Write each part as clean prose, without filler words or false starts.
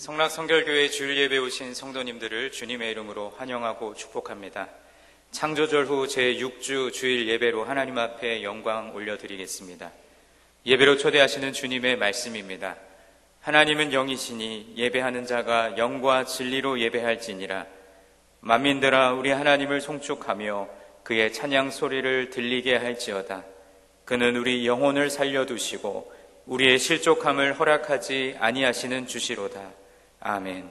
성락성결교회 주일 예배 오신 성도님들을 주님의 이름으로 환영하고 축복합니다. 창조절 후 제6주 주일 예배로 하나님 앞에 영광 올려드리겠습니다. 예배로 초대하시는 주님의 말씀입니다. 하나님은 영이시니 예배하는 자가 영과 진리로 예배할지니라. 만민들아 우리 하나님을 송축하며 그의 찬양 소리를 들리게 할지어다. 그는 우리 영혼을 살려두시고 우리의 실족함을 허락하지 아니하시는 주시로다. 아멘.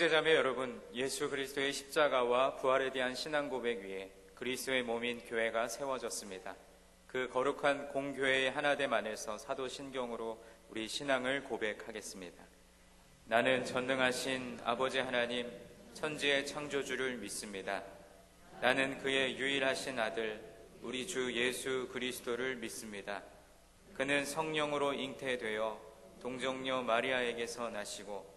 형제자매 여러분, 예수 그리스도의 십자가와 부활에 대한 신앙 고백 위에 그리스도의 몸인 교회가 세워졌습니다. 그 거룩한 공교회의 하나됨 안에서 사도 신경으로 우리 신앙을 고백하겠습니다. 나는 전능하신 아버지 하나님 천지의 창조주를 믿습니다. 나는 그의 유일하신 아들 우리 주 예수 그리스도를 믿습니다. 그는 성령으로 잉태되어 동정녀 마리아에게서 나시고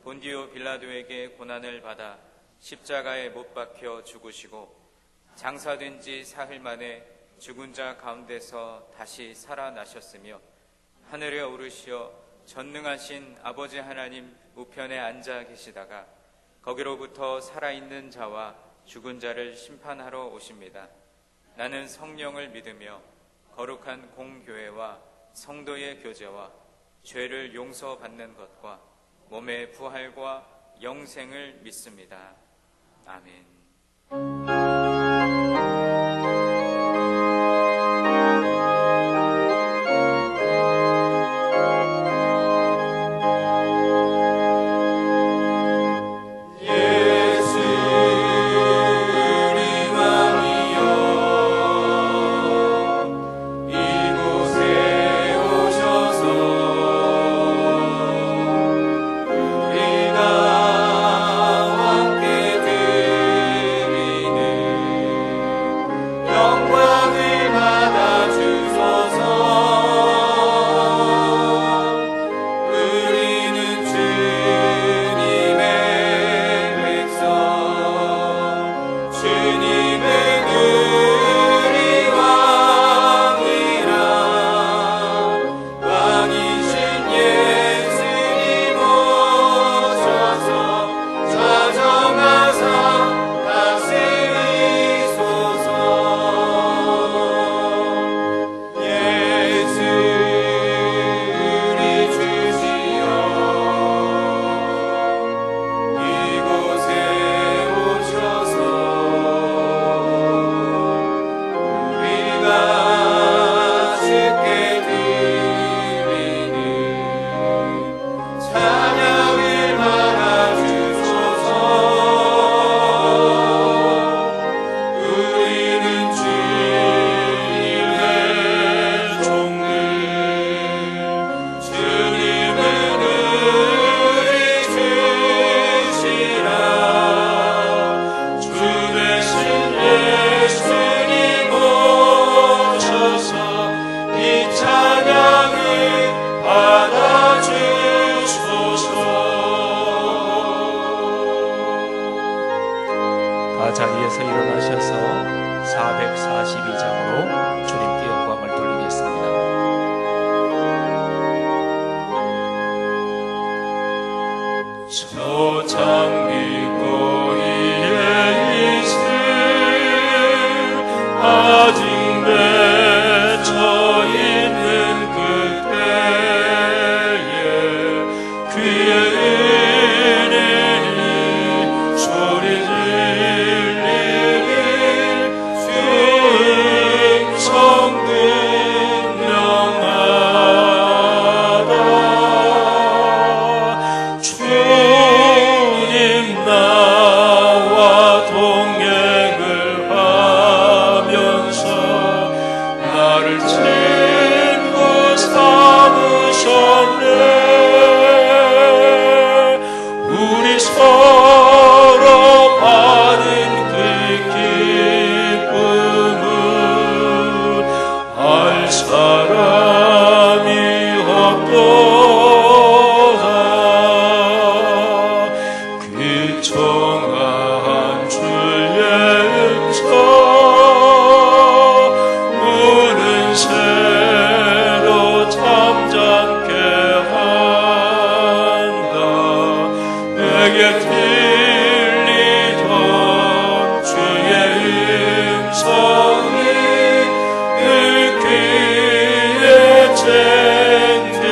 본디오 빌라도에게 고난을 받아 십자가에 못 박혀 죽으시고 장사된 지 사흘 만에 죽은 자 가운데서 다시 살아나셨으며 하늘에 오르시어 전능하신 아버지 하나님 우편에 앉아 계시다가 거기로부터 살아있는 자와 죽은 자를 심판하러 오십니다. 나는 성령을 믿으며 거룩한 공교회와 성도의 교제와 죄를 용서받는 것과 몸의 부활과 영생을 믿습니다. 아멘. 우리가 함께 친구 삼으셨네. 우리 서로 받은 그 기쁨을 알 사람이 없도다. 귀청한 주의 음성 우는 새로 잠잠케 한다. 내게 들리던 주의 음성이 늘 귀에 쟁쟁하다.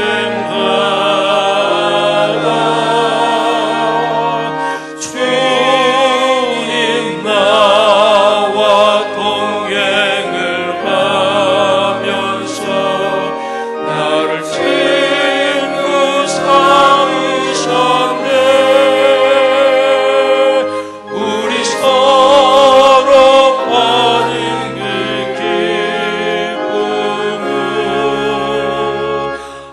주님 나와 동행을 하면서 나를 친구 삼으셨네. 우리 서로 받은 그 기쁨을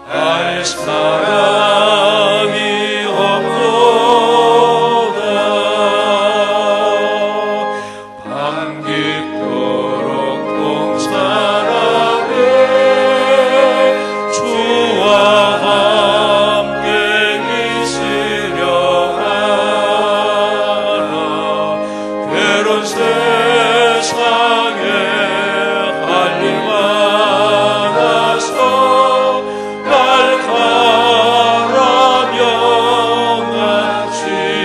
알 사람이 없도다. 밤 깊도록 동산하게 주와 함께 있으려 하라. 괴로운 세상에 할 일 많아서 날 가라며 갇힌다.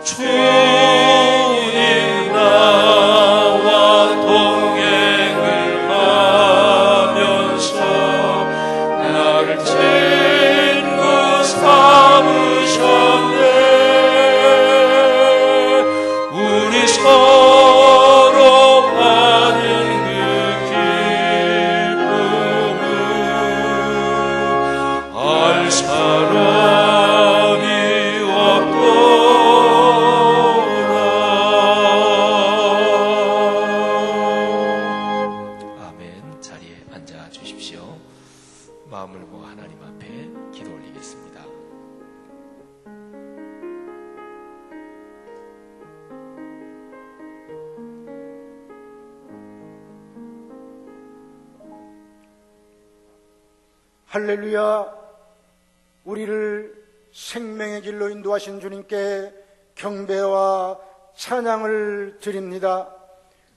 주님 나와 동행을 하면서 나를 친구 삼으셨네. 우리 서로 받은 그 기쁨을 알 사람이 없도다. 아멘. 자리에 앉아 주십시오. 마음을 모아 하나님 앞에 기도 올리겠습니다. 할렐루야. 우리를 생명의 길로 인도하신 주님께 경배와 찬양을 드립니다.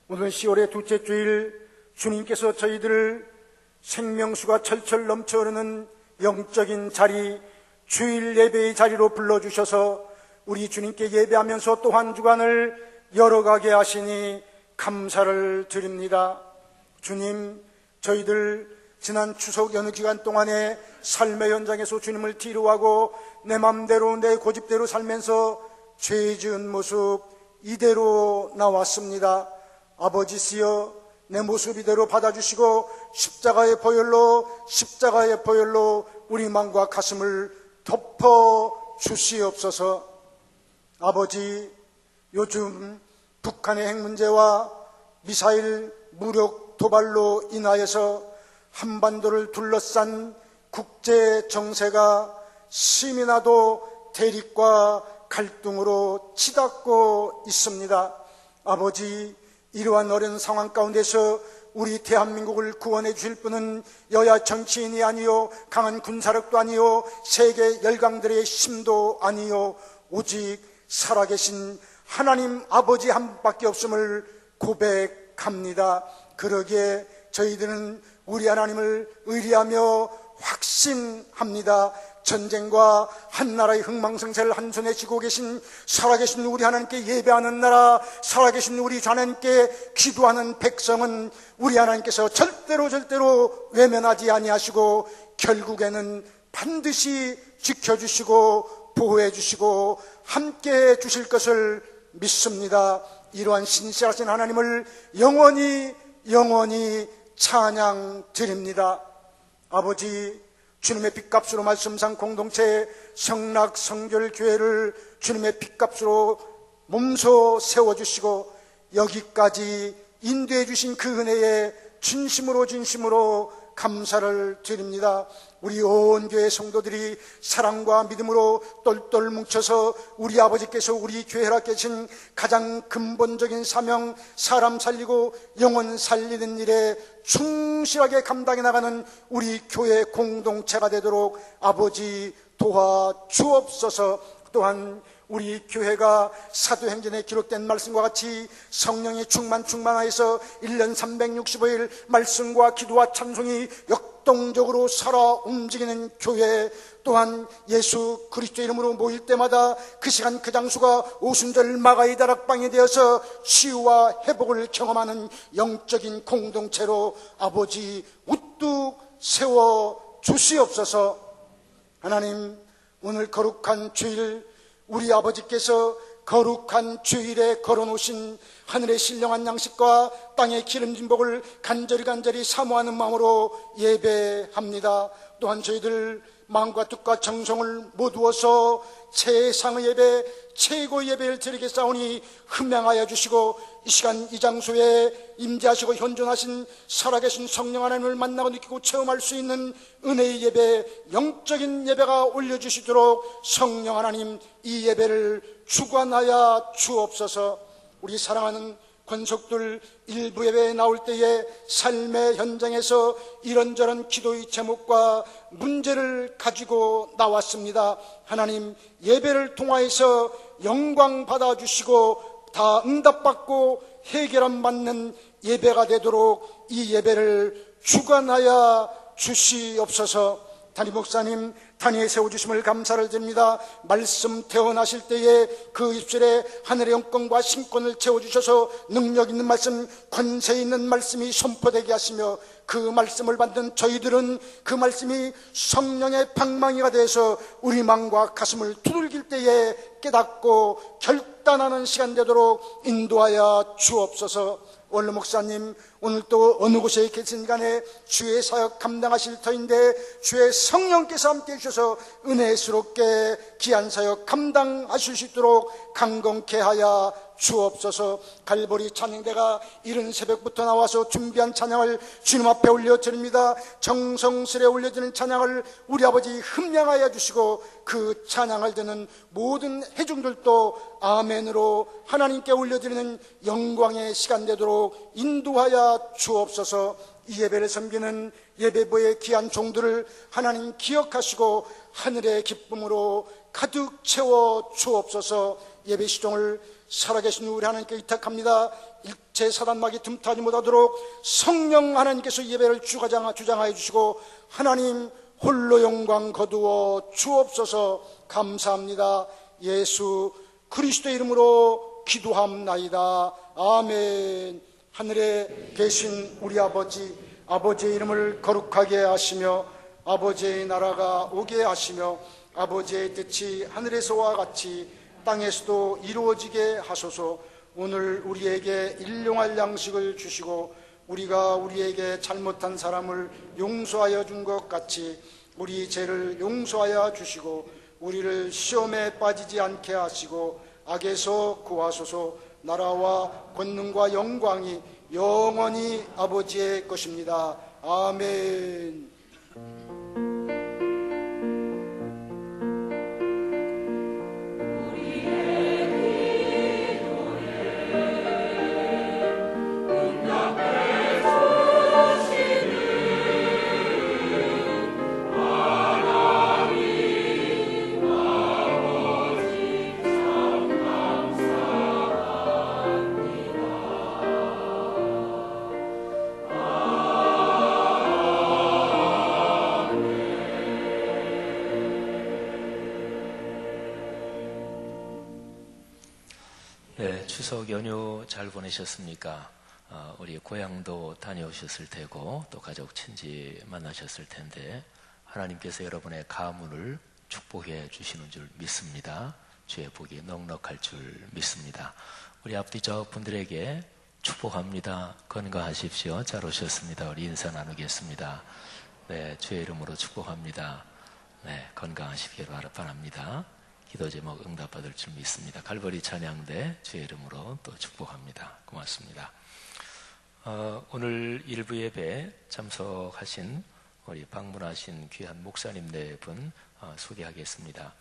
오늘 10월의 둘째 주일, 주님께서 저희들을 생명수가 철철 넘쳐 흐르는 영적인 자리, 주일 예배의 자리로 불러주셔서 우리 주님께 예배하면서 또 한 주간을 열어가게 하시니 감사를 드립니다. 주님, 저희들 지난 추석 연휴 기간 동안에 삶의 현장에서 주님을 뒤로하고 내 맘대로 내 고집대로 살면서 죄 지은 모습 이대로 나왔습니다. 아버지시여, 내 모습 이대로 받아주시고 십자가의 보혈로 우리 마음과 가슴을 덮어 주시옵소서. 아버지, 요즘 북한의 핵 문제와 미사일 무력 도발로 인하여서 한반도를 둘러싼 국제 정세가 심이나도 대립과 갈등으로 치닫고 있습니다. 아버지, 이러한 어려운 상황 가운데서 우리 대한민국을 구원해 주실 분은 여야 정치인이 아니요, 강한 군사력도 아니요, 세계 열강들의 힘도 아니요, 오직 살아계신 하나님 아버지 한 분밖에 없음을 고백합니다. 그러기에 저희들은 우리 하나님을 의리하며 확신합니다. 전쟁과 한나라의 흥망성쇠를 한 손에 쥐고 계신 살아계신 우리 하나님께 예배하는 나라, 살아계신 우리 하나님께 기도하는 백성은 우리 하나님께서 절대로 외면하지 아니하시고 결국에는 반드시 지켜주시고 보호해주시고 함께해 주실 것을 믿습니다. 이러한 신실하신 하나님을 영원히 찬양 드립니다. 아버지, 주님의 핏값으로 말씀상 공동체 성락성결교회를 주님의 핏값으로 몸소 세워주시고 여기까지 인도해 주신 그 은혜에 진심으로 감사를 드립니다. 우리 온 교회 성도들이 사랑과 믿음으로 똘똘 뭉쳐서 우리 아버지께서 우리 교회에 맡기신 가장 근본적인 사명, 사람 살리고 영혼 살리는 일에 충실하게 감당해 나가는 우리 교회 공동체가 되도록 아버지 도와주옵소서. 또한 우리 교회가 사도행전에 기록된 말씀과 같이 성령이 충만하여서 1년 365일 말씀과 기도와 찬송이 역동적으로 살아 움직이는 교회, 또한 예수 그리스도 이름으로 모일 때마다 그 시간 그 장소가 오순절 마가이 다락방이 되어서 치유와 회복을 경험하는 영적인 공동체로 아버지 우뚝 세워 주시옵소서. 하나님, 오늘 거룩한 주일, 우리 아버지께서 거룩한 주일에 걸어놓으신 하늘의 신령한 양식과 땅의 기름진 복을 간절히 사모하는 마음으로 예배합니다. 또한 저희들 마음과 뜻과 정성을 모두어서 최상의 예배, 최고의 예배를 드리겠사오니 흠양하여 주시고, 이 시간 이 장소에 임재하시고 현존하신 살아계신 성령 하나님을 만나고 느끼고 체험할 수 있는 은혜의 예배, 영적인 예배가 올려주시도록 성령 하나님 이 예배를 주관하여 주옵소서. 우리 사랑하는 권속들 일부 예배에 나올 때에 삶의 현장에서 이런저런 기도의 제목과 문제를 가지고 나왔습니다. 하나님, 예배를 통하여서 영광 받아주시고 다 응답받고 해결함 받는 예배가 되도록 이 예배를 주관하여 주시옵소서. 담임 목사님 단위에 세워주심을 감사를 드립니다. 말씀 태어나실 때에 그 입술에 하늘의 영권과 신권을 채워주셔서 능력 있는 말씀, 권세 있는 말씀이 선포되게 하시며, 그 말씀을 받는 저희들은 그 말씀이 성령의 방망이가 되어서 우리 마음과 가슴을 두들길 때에 깨닫고 결단하는 시간 되도록 인도하여 주옵소서. 원로 목사님, 오늘 또 어느 곳에 계신 간에 주의 사역 감당하실 터인데 주의 성령께서 함께 해주셔서 은혜스럽게 귀한 사역 감당하실 수 있도록 강건케 하여 주옵소서. 갈보리 찬양대가 이른 새벽부터 나와서 준비한 찬양을 주님 앞에 올려드립니다. 정성스레 올려드리는 찬양을 우리 아버지 흠양하여 주시고, 그 찬양을 듣는 모든 회중들도 아멘으로 하나님께 올려드리는 영광의 시간 되도록 인도하여 주옵소서. 이 예배를 섬기는 예배부의 귀한 종들을 하나님 기억하시고 하늘의 기쁨으로 가득 채워 주옵소서. 예배 시종을 살아계신 우리 하나님께 의탁합니다. 일체 사단막이 틈타지 못하도록 성령 하나님께서 예배를 주장하여 주시고 하나님 홀로 영광 거두어 주옵소서. 감사합니다. 예수 그리스도 이름으로 기도함나이다. 아멘. 하늘에 계신 우리 아버지, 아버지의 이름을 거룩하게 하시며 아버지의 나라가 오게 하시며 아버지의 뜻이 하늘에서와 같이 땅에서도 이루어지게 하소서. 오늘 우리에게 일용할 양식을 주시고 우리가 우리에게 잘못한 사람을 용서하여 준 것 같이 우리 죄를 용서하여 주시고 우리를 시험에 빠지지 않게 하시고 악에서 구하소서. 나라와 권능과 영광이 영원히 아버지의 것입니다. 아멘. 추석 연휴 잘 보내셨습니까? 우리 고향도 다녀오셨을 테고 또 가족 친지 만나셨을 텐데 하나님께서 여러분의 가문을 축복해 주시는 줄 믿습니다. 주의 복이 넉넉할 줄 믿습니다. 우리 앞뒤 저분들에게 축복합니다. 건강하십시오. 잘 오셨습니다. 우리 인사 나누겠습니다. 네, 주의 이름으로 축복합니다. 네, 건강하시길 바랍니다. 기도 제목 응답받을 줄 믿습니다. 갈보리 찬양대 주의 이름으로 또 축복합니다. 고맙습니다. 고맙습니다. 오늘 일부 예배 참석하신 우리 방문하신 귀한 목사님 네 분 소개하겠습니다.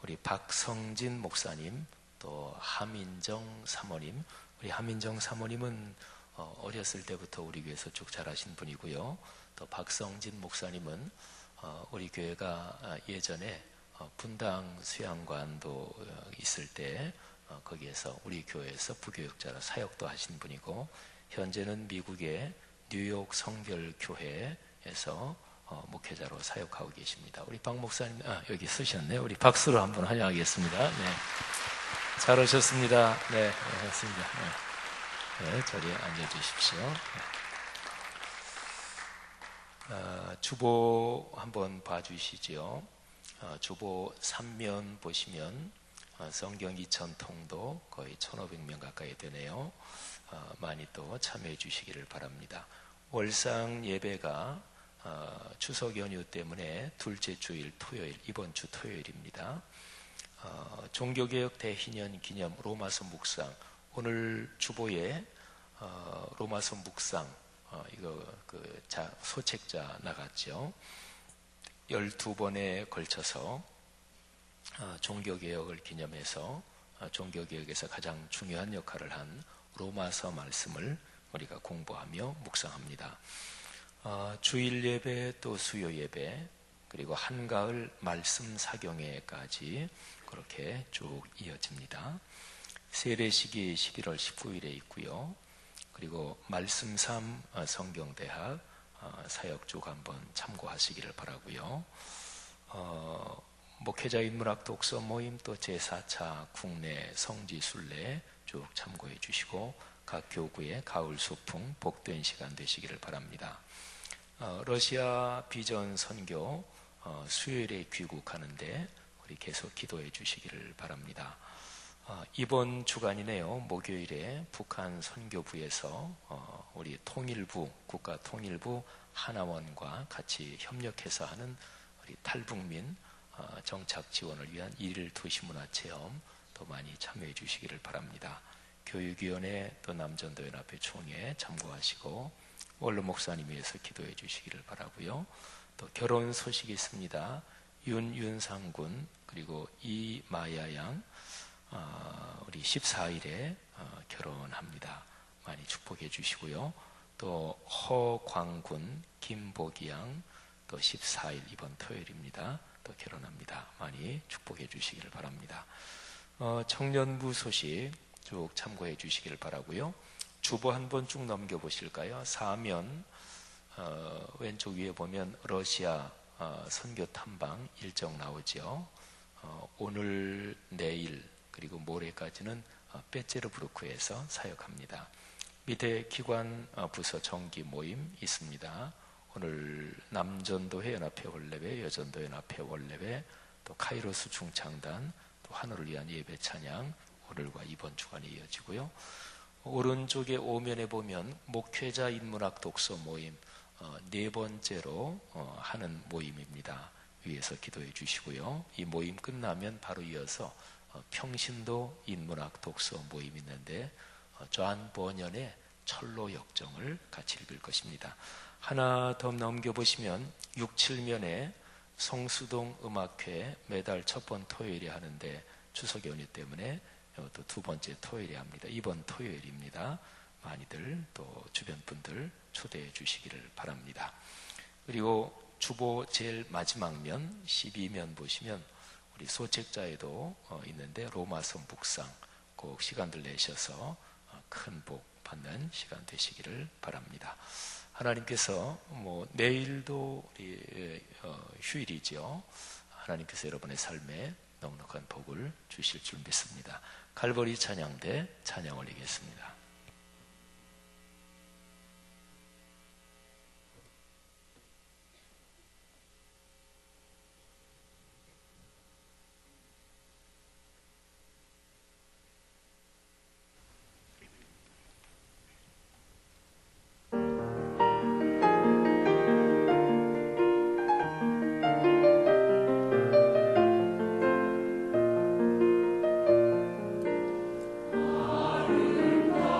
우리 박성진 목사님, 또 하민정 사모님. 우리 하민정 사모님은 어렸을 때부터 우리 교회에서 쭉 자라신 분이고요. 또 박성진 목사님은 우리 교회가 예전에 분당 수양관도 있을 때 거기에서 우리 교회에서 부교육자로 사역도 하신 분이고, 현재는 미국의 뉴욕 성결교회에서 목회자로 사역하고 계십니다. 우리 박 목사님, 여기 쓰셨네요. 우리 박수로 한번 환영하겠습니다. 네. 잘 오셨습니다. 네, 반갑습니다. 네, 자리에 앉아주십시오. 주보 한번 봐주시죠. 주보 3면 보시면 성경 2000통도 거의 1500명 가까이 되네요. 많이 또 참여해 주시기를 바랍니다. 월상 예배가 추석 연휴 때문에 둘째 주일 토요일, 이번 주 토요일입니다. 종교개혁 대희년 기념 로마서 묵상, 오늘 주보에 로마서 묵상 이거 소책자 나갔죠. 12번에 걸쳐서 종교개혁을 기념해서 종교개혁에서 가장 중요한 역할을 한 로마서 말씀을 우리가 공부하며 묵상합니다. 주일 예배, 또 수요 예배, 그리고 한가을 말씀 사경회까지 그렇게 쭉 이어집니다. 세례식이 11월 19일에 있고요. 그리고 말씀 3 성경대학 사역 쭉 한번 참고하시기를 바라고요. 목회자 인문학 독서 모임, 또 제4차 국내 성지순례 쭉 참고해 주시고, 각 교구의 가을 소풍 복된 시간 되시기를 바랍니다. 러시아 비전 선교 수요일에 귀국하는데 우리 계속 기도해 주시기를 바랍니다. 이번 주간이네요. 목요일에 북한 선교부에서 우리 통일부, 국가통일부 하나원과 같이 협력해서 하는 우리 탈북민 정착 지원을 위한 일일 도시문화체험 또 많이 참여해 주시기를 바랍니다. 교육위원회 또 남전도연합회 총회 참고하시고 원로 목사님 위해서 기도해 주시기를 바라고요. 또 결혼 소식이 있습니다. 윤상군 그리고 이마야 양 우리 14일에 결혼합니다. 많이 축복해 주시고요. 또 허광군, 김보기 양 또 14일 이번 토요일입니다. 또 결혼합니다. 많이 축복해 주시기를 바랍니다. 청년부 소식 쭉 참고해 주시기를 바라고요. 주보 한번 쭉 넘겨보실까요? 4면 왼쪽 위에 보면 러시아 선교 탐방 일정 나오죠. 오늘, 내일 그리고 모레까지는 베제르부르크에서 사역합니다. 밑에 기관 부서 정기 모임 있습니다. 오늘 남전도회 연합회 원래회, 여전도 연합회 원래회, 또 카이로스 중창단, 또 하늘을 위한 예배 찬양 오늘과 이번 주간에 이어지고요. 오른쪽에 오면에 보면 목회자 인문학 독서 모임 네 번째로 하는 모임입니다. 위에서 기도해 주시고요. 이 모임 끝나면 바로 이어서 평신도 인문학 독서 모임 있는데 존 버년의 철로 역정을 같이 읽을 것입니다. 하나 더 넘겨보시면 6, 7면에 성수동 음악회 매달 첫 번 토요일에 하는데 추석 연휴 때문에 또 두 번째 토요일에 합니다. 이번 토요일입니다. 많이들 또 주변 분들 초대해 주시기를 바랍니다. 그리고 주보 제일 마지막 면 12면 보시면 우리 소책자에도 있는데 로마서 묵상 꼭 시간들 내셔서 큰 복 받는 시간 되시기를 바랍니다. 하나님께서 내일도 우리 휴일이죠. 하나님께서 여러분의 삶에 넉넉한 복을 주실 줄 믿습니다. 갈보리 찬양대 찬양 올리겠습니다. 아름다운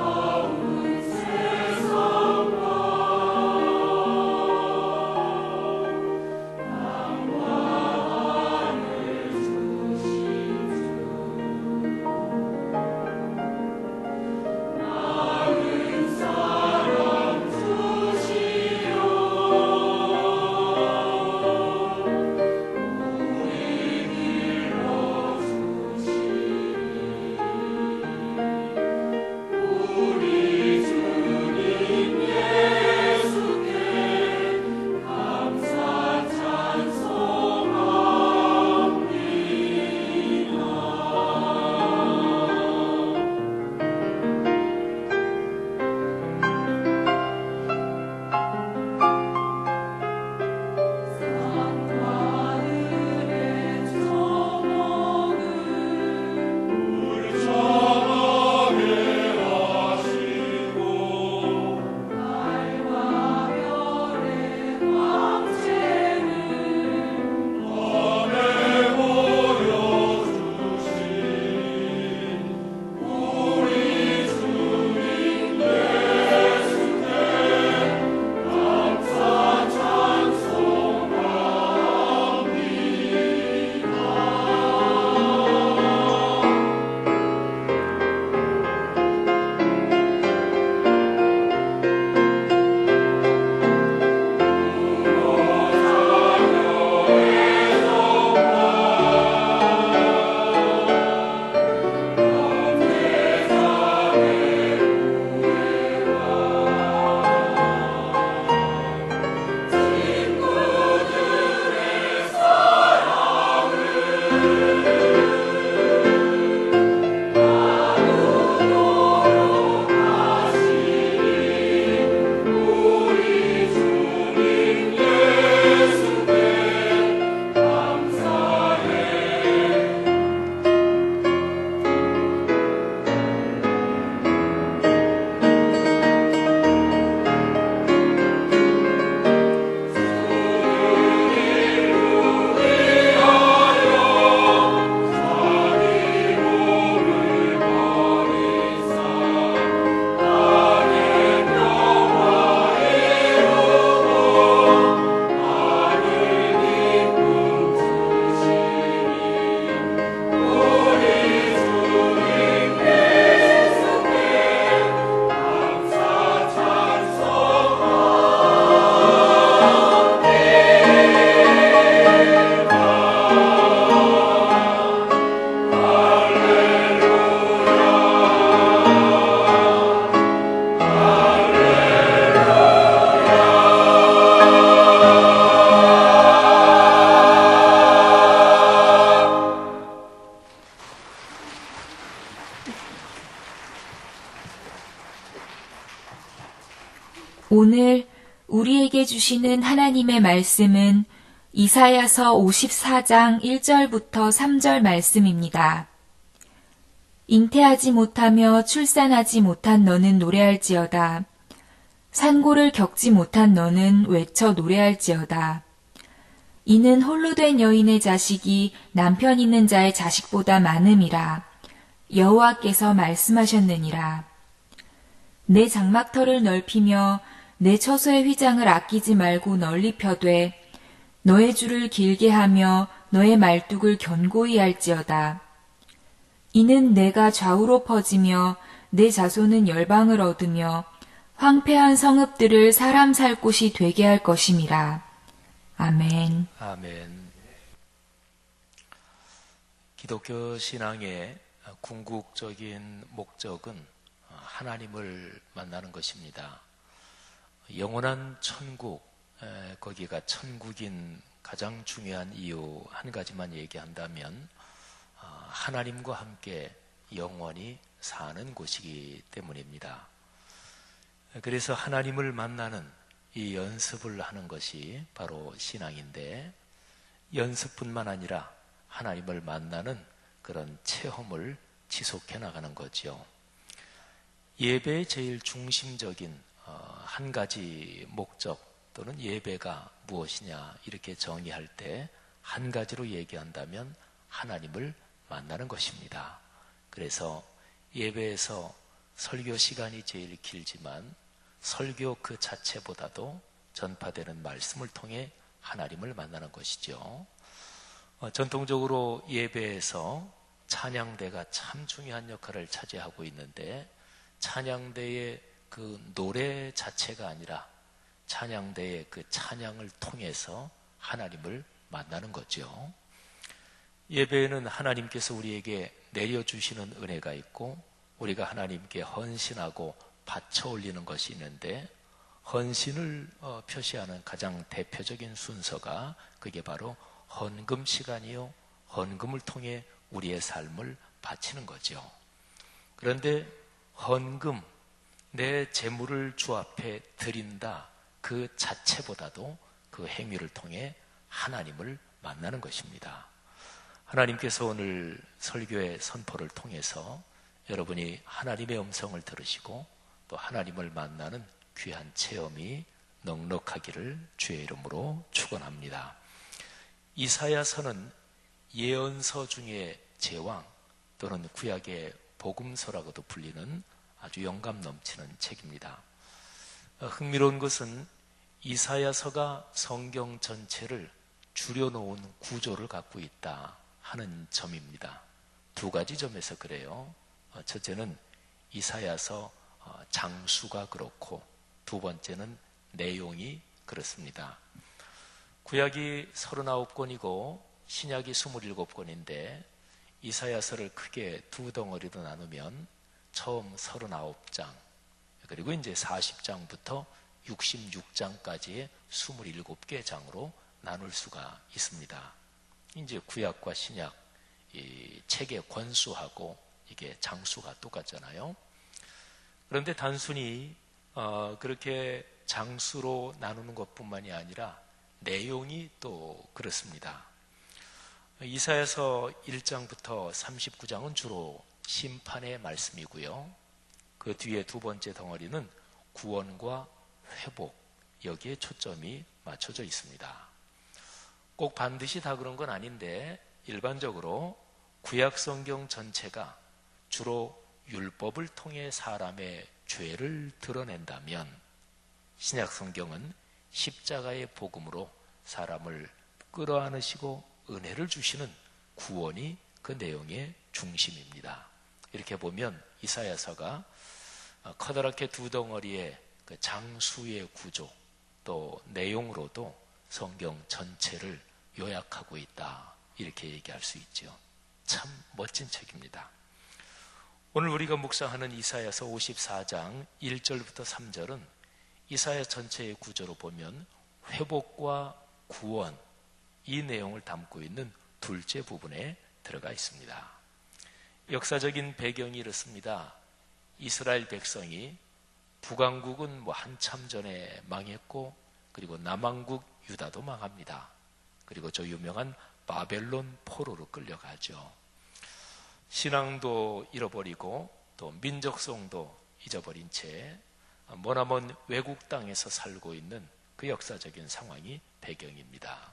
오늘 우리에게 주시는 하나님의 말씀은 이사야서 54장 1절부터 3절 말씀입니다. 잉태하지 못하며 출산하지 못한 너는 노래할지어다. 산고를 겪지 못한 너는 외쳐 노래할지어다. 이는 홀로 된 여인의 자식이 남편 있는 자의 자식보다 많음이라. 여호와께서 말씀하셨느니라. 내 장막터를 넓히며 내 처소의 휘장을 아끼지 말고 널리 펴되 너의 줄을 길게 하며 너의 말뚝을 견고히 할지어다. 이는 내가 좌우로 퍼지며 내 자손은 열방을 얻으며 황폐한 성읍들을 사람 살 곳이 되게 할 것임이라. 아멘. 아멘. 기독교 신앙의 궁극적인 목적은 하나님을 만나는 것입니다. 영원한 천국, 거기가 천국인 가장 중요한 이유 한 가지만 얘기한다면 하나님과 함께 영원히 사는 곳이기 때문입니다. 그래서 하나님을 만나는 이 연습을 하는 것이 바로 신앙인데, 연습뿐만 아니라 하나님을 만나는 그런 체험을 지속해 나가는 거죠. 예배의 제일 중심적인 한 가지 목적 또는 예배가 무엇이냐 이렇게 정의할 때 한 가지로 얘기한다면 하나님을 만나는 것입니다. 그래서 예배에서 설교 시간이 제일 길지만 설교 그 자체보다도 전파되는 말씀을 통해 하나님을 만나는 것이죠. 전통적으로 예배에서 찬양대가 참 중요한 역할을 차지하고 있는데, 찬양대의 그 노래 자체가 아니라 찬양대의 그 찬양을 통해서 하나님을 만나는 거죠. 예배에는 하나님께서 우리에게 내려주시는 은혜가 있고 우리가 하나님께 헌신하고 바쳐 올리는 것이 있는데, 헌신을 표시하는 가장 대표적인 순서가 그게 바로 헌금 시간이요, 헌금을 통해 우리의 삶을 바치는 거죠. 그런데 헌금, 내 재물을 주 앞에 드린다 그 자체보다도 그 행위를 통해 하나님을 만나는 것입니다. 하나님께서 오늘 설교의 선포를 통해서 여러분이 하나님의 음성을 들으시고 또 하나님을 만나는 귀한 체험이 넉넉하기를 주의 이름으로 축원합니다. 이사야서는 예언서 중에 제왕 또는 구약의 복음서라고도 불리는 아주 영감 넘치는 책입니다. 흥미로운 것은 이사야서가 성경 전체를 줄여놓은 구조를 갖고 있다 하는 점입니다. 두 가지 점에서 그래요. 첫째는 이사야서 장수가 그렇고, 두 번째는 내용이 그렇습니다. 구약이 39권이고 신약이 27권인데 이사야서를 크게 두 덩어리로 나누면 처음 39장, 그리고 이제 40장부터 66장까지의 27개 장으로 나눌 수가 있습니다. 이제 구약과 신약 이 책의 권수하고 이게 장수가 똑같잖아요. 그런데 단순히 그렇게 장수로 나누는 것뿐만이 아니라 내용이 또 그렇습니다. 이사야서 1장부터 39장은 주로 심판의 말씀이고요. 그 뒤에 두 번째 덩어리는 구원과 회복, 여기에 초점이 맞춰져 있습니다. 꼭 반드시 다 그런 건 아닌데 일반적으로 구약 성경 전체가 주로 율법을 통해 사람의 죄를 드러낸다면, 신약 성경은 십자가의 복음으로 사람을 끌어안으시고 은혜를 주시는 구원이 그 내용의 중심입니다. 이렇게 보면 이사야서가 커다랗게 두 덩어리의 그 장수의 구조 또 내용으로도 성경 전체를 요약하고 있다, 이렇게 얘기할 수 있죠. 참 멋진 책입니다. 오늘 우리가 묵상하는 이사야서 54장 1절부터 3절은 이사야 전체의 구조로 보면 회복과 구원, 이 내용을 담고 있는 둘째 부분에 들어가 있습니다. 역사적인 배경이 이렇습니다. 이스라엘 백성이 북왕국은 한참 전에 망했고, 그리고 남왕국 유다도 망합니다. 그리고 저 유명한 바벨론 포로로 끌려가죠. 신앙도 잃어버리고 또 민족성도 잊어버린 채 머나먼 외국 땅에서 살고 있는 그 역사적인 상황이 배경입니다.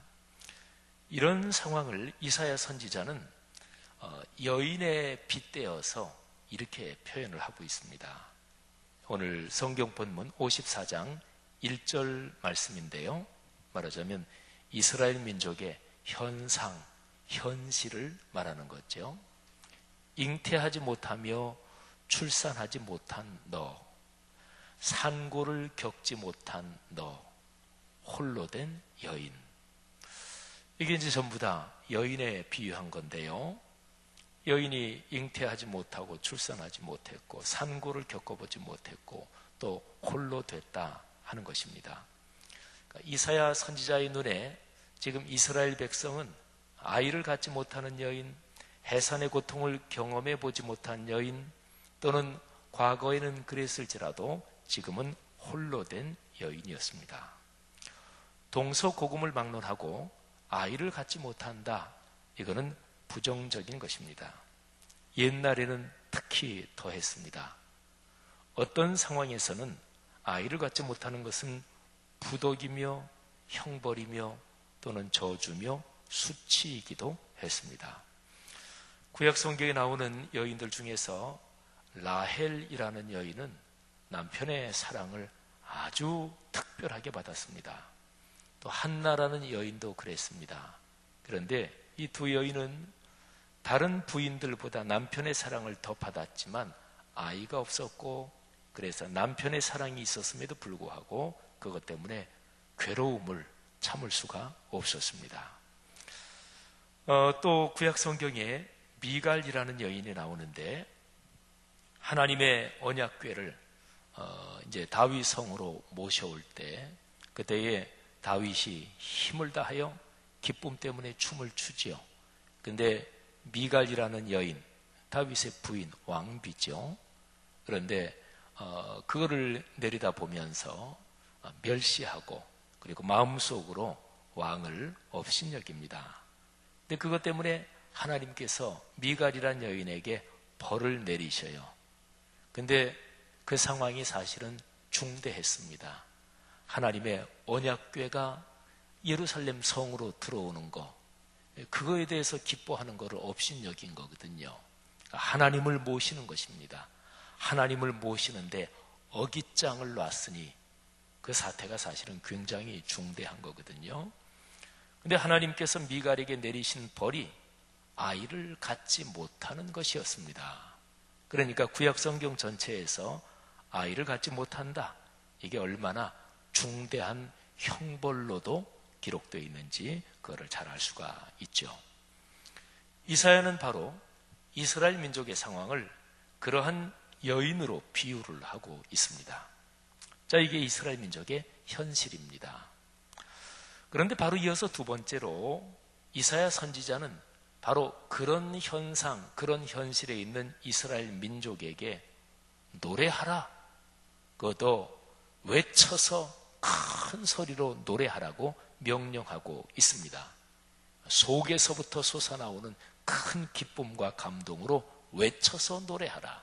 이런 상황을 이사야 선지자는 여인에 빗대어서 이렇게 표현을 하고 있습니다. 오늘 성경 본문 54장 1절 말씀인데요. 말하자면 이스라엘 민족의 현상, 현실을 말하는 거죠. 잉태하지 못하며 출산하지 못한 너, 산고를 겪지 못한 너, 홀로 된 여인. 이게 이제 전부 다 여인에 비유한 건데요. 여인이 잉태하지 못하고 출산하지 못했고 산고를 겪어보지 못했고 또 홀로 됐다 하는 것입니다. 그러니까 이사야 선지자의 눈에 지금 이스라엘 백성은 아이를 갖지 못하는 여인, 해산의 고통을 경험해 보지 못한 여인, 또는 과거에는 그랬을지라도 지금은 홀로 된 여인이었습니다. 동서고금을 막론하고 아이를 갖지 못한다, 이거는 부정적인 것입니다. 옛날에는 특히 더했습니다. 어떤 상황에서는 아이를 갖지 못하는 것은 부덕이며 형벌이며 또는 저주며 수치이기도 했습니다. 구약 성경에 나오는 여인들 중에서 라헬이라는 여인은 남편의 사랑을 아주 특별하게 받았습니다. 또 한나라는 여인도 그랬습니다. 그런데 이 두 여인은 다른 부인들보다 남편의 사랑을 더 받았지만 아이가 없었고, 그래서 남편의 사랑이 있었음에도 불구하고 그것 때문에 괴로움을 참을 수가 없었습니다. 또 구약 성경에 미갈이라는 여인이 나오는데, 하나님의 언약궤를 이제 다윗 성으로 모셔올 때 그때에 다윗이 힘을 다하여 기쁨 때문에 춤을 추지요. 근데 미갈이라는 여인, 다윗의 부인, 왕비죠. 그런데 그거를 내리다 보면서 멸시하고 그리고 마음속으로 왕을 업신여깁니다. 근데 그것 때문에 하나님께서 미갈이라는 여인에게 벌을 내리셔요. 근데 그 상황이 사실은 중대했습니다. 하나님의 언약궤가 예루살렘 성으로 들어오는 거, 그거에 대해서 기뻐하는 것을 업신여긴 거거든요. 하나님을 모시는 것입니다. 하나님을 모시는데 어깃장을 놨으니 그 사태가 사실은 굉장히 중대한 거거든요. 근데 하나님께서 미갈에게 내리신 벌이 아이를 갖지 못하는 것이었습니다. 그러니까 구약 성경 전체에서 아이를 갖지 못한다, 이게 얼마나 중대한 형벌로도 기록되어 있는지 그거를 잘 알 수가 있죠. 이사야는 바로 이스라엘 민족의 상황을 그러한 여인으로 비유를 하고 있습니다. 자, 이게 이스라엘 민족의 현실입니다. 그런데 바로 이어서 두 번째로 이사야 선지자는 바로 그런 현상, 그런 현실에 있는 이스라엘 민족에게 노래하라, 그것도 외쳐서 큰 소리로 노래하라고 명령하고 있습니다. 속에서부터 솟아나오는 큰 기쁨과 감동으로 외쳐서 노래하라.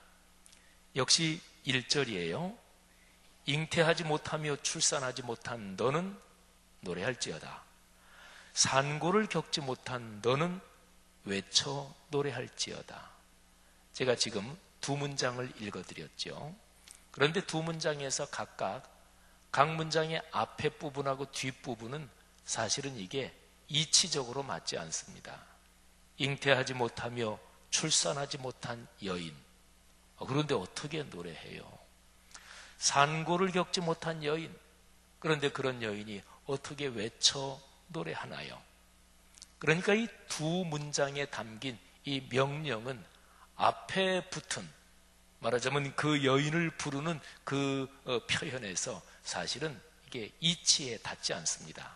역시 1절이에요. 잉태하지 못하며 출산하지 못한 너는 노래할지어다. 산고를 겪지 못한 너는 외쳐 노래할지어다. 제가 지금 두 문장을 읽어드렸죠. 그런데 두 문장에서 각각 각 문장의 앞에 부분하고 뒷부분은 사실은 이게 이치적으로 맞지 않습니다. 잉태하지 못하며 출산하지 못한 여인, 그런데 어떻게 노래해요? 산고를 겪지 못한 여인, 그런데 그런 여인이 어떻게 외쳐 노래하나요? 그러니까 이 두 문장에 담긴 이 명령은 앞에 붙은, 말하자면 그 여인을 부르는 그 표현에서 사실은 이게 이치에 닿지 않습니다.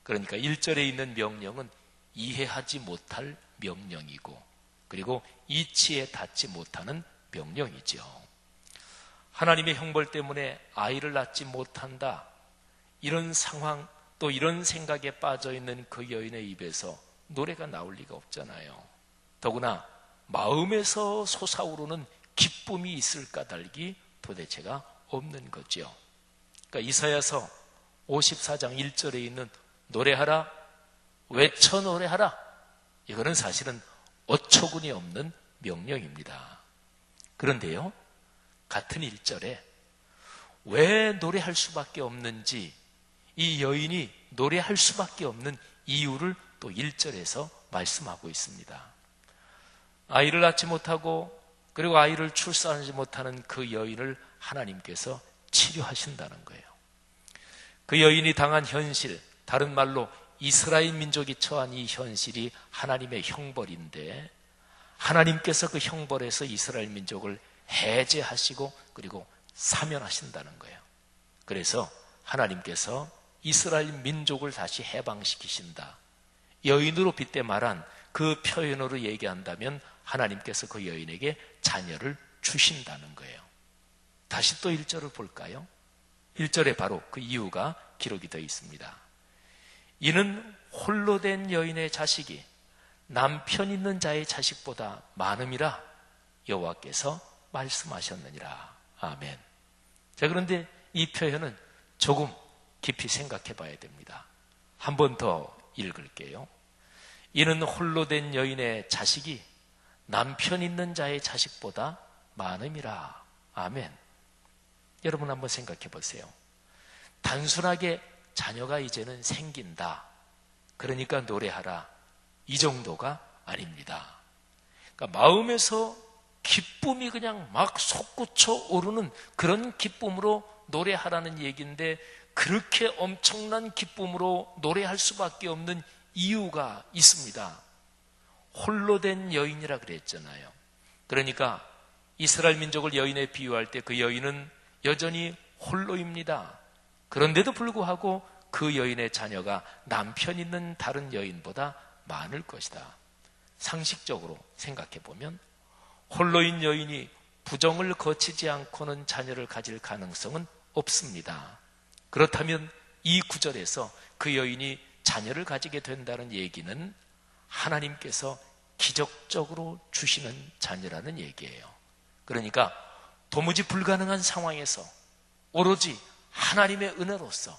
그러니까 1절에 있는 명령은 이해하지 못할 명령이고, 그리고 이치에 닿지 못하는 명령이죠. 하나님의 형벌 때문에 아이를 낳지 못한다, 이런 상황, 또 이런 생각에 빠져 있는 그 여인의 입에서 노래가 나올 리가 없잖아요. 더구나 마음에서 솟아오르는 기쁨이 있을 까닭이 도대체가 없는 거죠. 그러니까 이사야서 54장 1절에 있는 노래하라, 외쳐 노래하라, 이거는 사실은 어처구니 없는 명령입니다. 그런데요, 같은 1절에 왜 노래할 수밖에 없는지, 이 여인이 노래할 수밖에 없는 이유를 또 1절에서 말씀하고 있습니다. 아이를 낳지 못하고 그리고 아이를 출산하지 못하는 그 여인을 하나님께서 치료하신다는 거예요. 그 여인이 당한 현실, 다른 말로 이스라엘 민족이 처한 이 현실이 하나님의 형벌인데, 하나님께서 그 형벌에서 이스라엘 민족을 해제하시고 그리고 사면하신다는 거예요. 그래서 하나님께서 이스라엘 민족을 다시 해방시키신다. 여인으로 빗대 말한 그 표현으로 얘기한다면 하나님께서 그 여인에게 자녀를 주신다는 거예요. 다시 또 1절을 볼까요? 1절에 바로 그 이유가 기록이 되어 있습니다. 이는 홀로 된 여인의 자식이 남편 있는 자의 자식보다 많음이라 여호와께서 말씀하셨느니라. 아멘. 자, 그런데 이 표현은 조금 깊이 생각해 봐야 됩니다. 한 번 더 읽을게요. 이는 홀로 된 여인의 자식이 남편 있는 자의 자식보다 많음이라. 아멘. 여러분 한번 생각해 보세요. 단순하게 자녀가 이제는 생긴다, 그러니까 노래하라, 이 정도가 아닙니다. 그러니까 마음에서 기쁨이 그냥 막 솟구쳐 오르는 그런 기쁨으로 노래하라는 얘기인데, 그렇게 엄청난 기쁨으로 노래할 수밖에 없는 이유가 있습니다. 홀로 된 여인이라 그랬잖아요. 그러니까 이스라엘 민족을 여인에 비유할 때 그 여인은 여전히 홀로입니다. 그런데도 불구하고 그 여인의 자녀가 남편 있는 다른 여인보다 많을 것이다. 상식적으로 생각해 보면 홀로인 여인이 부정을 거치지 않고는 자녀를 가질 가능성은 없습니다. 그렇다면 이 구절에서 그 여인이 자녀를 가지게 된다는 얘기는 하나님께서 기적적으로 주시는 자녀라는 얘기예요. 그러니까 도무지 불가능한 상황에서 오로지 하나님의 은혜로서,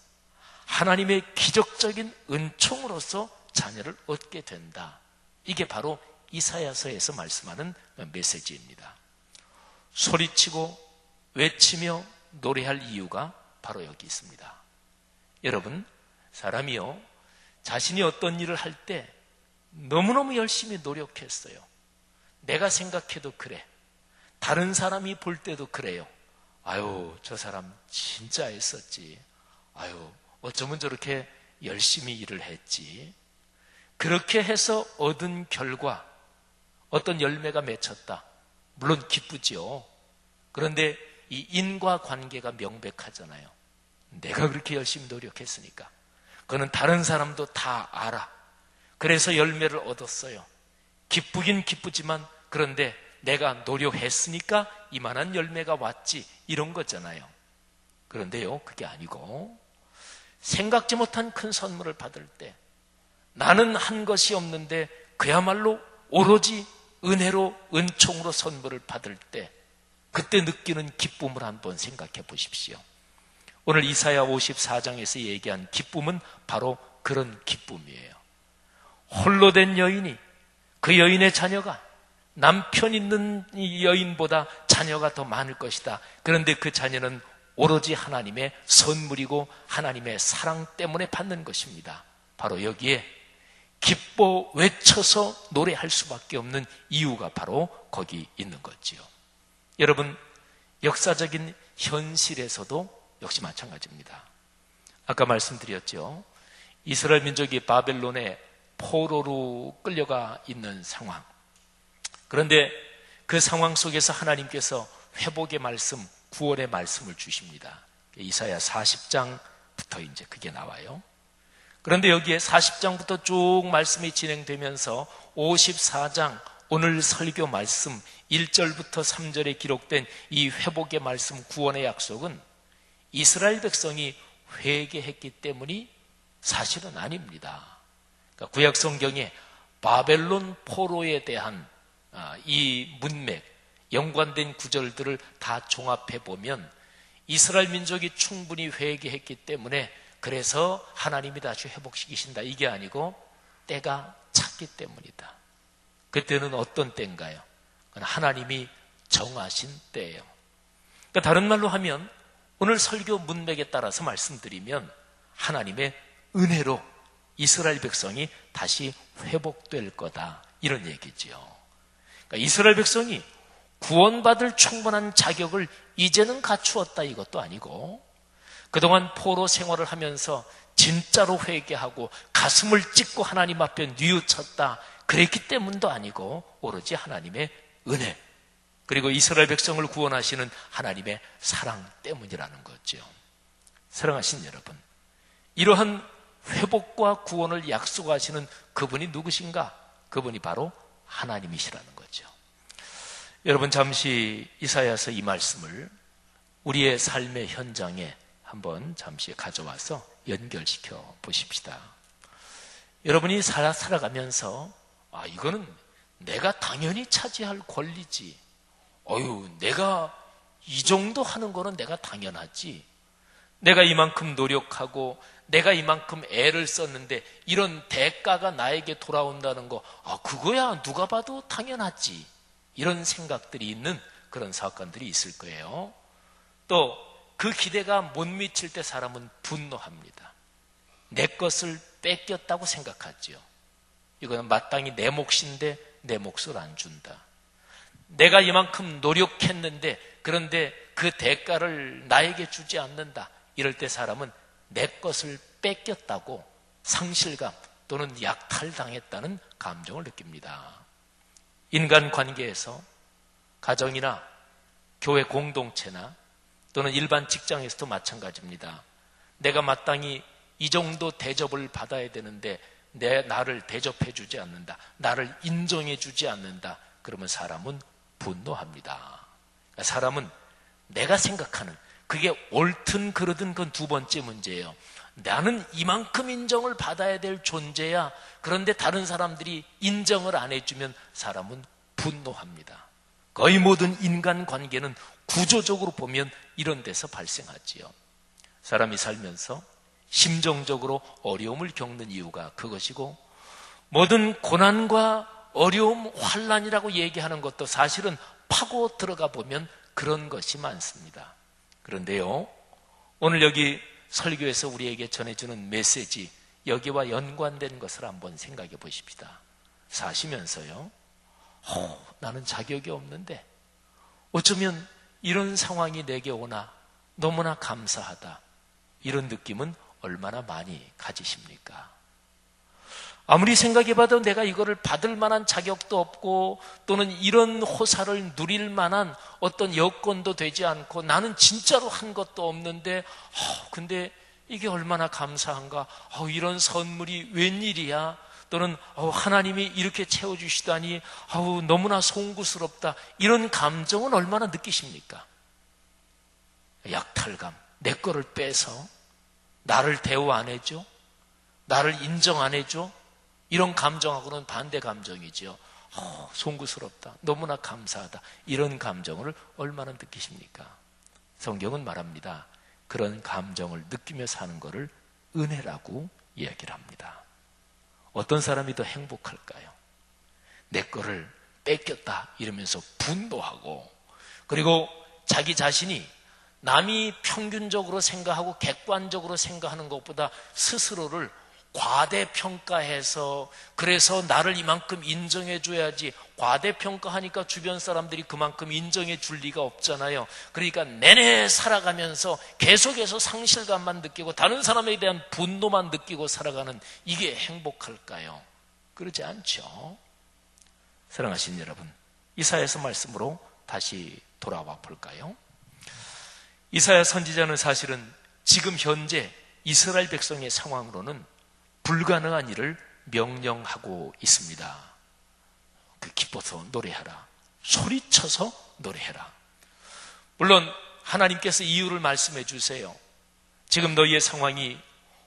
하나님의 기적적인 은총으로서 자녀를 얻게 된다. 이게 바로 이사야서에서 말씀하는 메시지입니다. 소리치고 외치며 노래할 이유가 바로 여기 있습니다. 여러분, 사람이요, 자신이 어떤 일을 할 때 너무너무 열심히 노력했어요. 내가 생각해도 그래. 다른 사람이 볼 때도 그래요. 아유, 저 사람 진짜 애썼지. 아유, 어쩌면 저렇게 열심히 일을 했지. 그렇게 해서 얻은 결과 어떤 열매가 맺혔다. 물론 기쁘지요. 그런데 이 인과관계가 명백하잖아요. 내가 그렇게 열심히 노력했으니까. 그거는 다른 사람도 다 알아. 그래서 열매를 얻었어요. 기쁘긴 기쁘지만 그런데 내가 노력했으니까 이만한 열매가 왔지, 이런 거잖아요. 그런데요, 그게 아니고 생각지 못한 큰 선물을 받을 때, 나는 한 것이 없는데 그야말로 오로지 은혜로, 은총으로 선물을 받을 때 그때 느끼는 기쁨을 한번 생각해 보십시오. 오늘 이사야 54장에서 얘기한 기쁨은 바로 그런 기쁨이에요. 홀로 된 여인이, 그 여인의 자녀가 남편 있는 여인보다 자녀가 더 많을 것이다. 그런데 그 자녀는 오로지 하나님의 선물이고 하나님의 사랑 때문에 받는 것입니다. 바로 여기에 기뻐 외쳐서 노래할 수밖에 없는 이유가 바로 거기 있는 거지요. 여러분, 역사적인 현실에서도 역시 마찬가지입니다. 아까 말씀드렸죠. 이스라엘 민족이 바벨론의 포로로 끌려가 있는 상황. 그런데 그 상황 속에서 하나님께서 회복의 말씀, 구원의 말씀을 주십니다. 이사야 40장부터 이제 그게 나와요. 그런데 여기에 40장부터 쭉 말씀이 진행되면서 54장, 오늘 설교 말씀 1절부터 3절에 기록된 이 회복의 말씀, 구원의 약속은 이스라엘 백성이 회개했기 때문이 사실은 아닙니다. 그러니까 구약 성경에 바벨론 포로에 대한 이 문맥, 연관된 구절들을 다 종합해 보면 이스라엘 민족이 충분히 회개했기 때문에 그래서 하나님이 다시 회복시키신다, 이게 아니고 때가 찼기 때문이다. 그때는 어떤 때인가요? 그건 하나님이 정하신 때예요. 그러니까 다른 말로 하면 오늘 설교 문맥에 따라서 말씀드리면 하나님의 은혜로 이스라엘 백성이 다시 회복될 거다, 이런 얘기지요. 그러니까 이스라엘 백성이 구원받을 충분한 자격을 이제는 갖추었다, 이것도 아니고 그동안 포로 생활을 하면서 진짜로 회개하고 가슴을 찢고 하나님 앞에 뉘우쳤다, 그랬기 때문도 아니고 오로지 하나님의 은혜, 그리고 이스라엘 백성을 구원하시는 하나님의 사랑 때문이라는 거죠. 사랑하신 여러분, 이러한 회복과 구원을 약속하시는 그분이 누구신가? 그분이 바로 하나님이시라는 거죠. 여러분, 잠시 이사야서 이 말씀을 우리의 삶의 현장에 한번 잠시 가져와서 연결시켜 보십시다. 여러분이 살아가면서 이거는 내가 당연히 차지할 권리지, 내가 이 정도 하는 거는 내가 당연하지, 내가 이만큼 노력하고 내가 이만큼 애를 썼는데 이런 대가가 나에게 돌아온다는 거, 그거야 누가 봐도 당연하지, 이런 생각들이 있는 그런 사업가들이 있을 거예요. 또 그 기대가 못 미칠 때 사람은 분노합니다. 내 것을 뺏겼다고 생각하죠. 이거는 마땅히 내 몫인데 내 몫을 안 준다. 내가 이만큼 노력했는데 그런데 그 대가를 나에게 주지 않는다. 이럴 때 사람은 내 것을 뺏겼다고 상실감 또는 약탈당했다는 감정을 느낍니다. 인간관계에서, 가정이나 교회 공동체나 또는 일반 직장에서도 마찬가지입니다. 내가 마땅히 이 정도 대접을 받아야 되는데 나를 대접해 주지 않는다, 나를 인정해 주지 않는다, 그러면 사람은 분노합니다. 사람은 내가 생각하는, 그게 옳든 그르든 그건 두 번째 문제예요. 나는 이만큼 인정을 받아야 될 존재야. 그런데 다른 사람들이 인정을 안 해주면 사람은 분노합니다. 거의 모든 인간관계는 구조적으로 보면 이런 데서 발생하지요. 사람이 살면서 심정적으로 어려움을 겪는 이유가 그것이고, 모든 고난과 어려움, 환난이라고 얘기하는 것도 사실은 파고 들어가 보면 그런 것이 많습니다. 그런데요, 오늘 여기 설교에서 우리에게 전해주는 메시지, 여기와 연관된 것을 한번 생각해 보십시다. 사시면서요, 나는 자격이 없는데 어쩌면 이런 상황이 내게 오나 너무나 감사하다, 이런 느낌은 얼마나 많이 가지십니까? 아무리 생각해봐도 내가 이거를 받을 만한 자격도 없고 또는 이런 호사를 누릴 만한 어떤 여건도 되지 않고 나는 진짜로 한 것도 없는데 근데 이게 얼마나 감사한가, 이런 선물이 웬일이야, 또는 하나님이 이렇게 채워주시다니 너무나 송구스럽다, 이런 감정은 얼마나 느끼십니까? 약탈감, 내 거를 빼서 나를 대우 안 해줘, 나를 인정 안 해줘, 이런 감정하고는 반대 감정이죠. 송구스럽다, 너무나 감사하다, 이런 감정을 얼마나 느끼십니까? 성경은 말합니다. 그런 감정을 느끼며 사는 것을 은혜라고 이야기를 합니다. 어떤 사람이 더 행복할까요? 내 거를 뺏겼다 이러면서 분노하고, 그리고 자기 자신이 남이 평균적으로 생각하고 객관적으로 생각하는 것보다 스스로를 과대평가해서, 그래서 나를 이만큼 인정해줘야지, 과대평가하니까 주변 사람들이 그만큼 인정해줄 리가 없잖아요. 그러니까 내내 살아가면서 계속해서 상실감만 느끼고 다른 사람에 대한 분노만 느끼고 살아가는, 이게 행복할까요? 그러지 않죠. 사랑하신 여러분, 이사야서 말씀으로 다시 돌아와 볼까요? 이사야 선지자는 사실은 지금 현재 이스라엘 백성의 상황으로는 불가능한 일을 명령하고 있습니다. 기뻐서 노래하라. 소리쳐서 노래해라. 물론 하나님께서 이유를 말씀해 주세요. 지금 너희의 상황이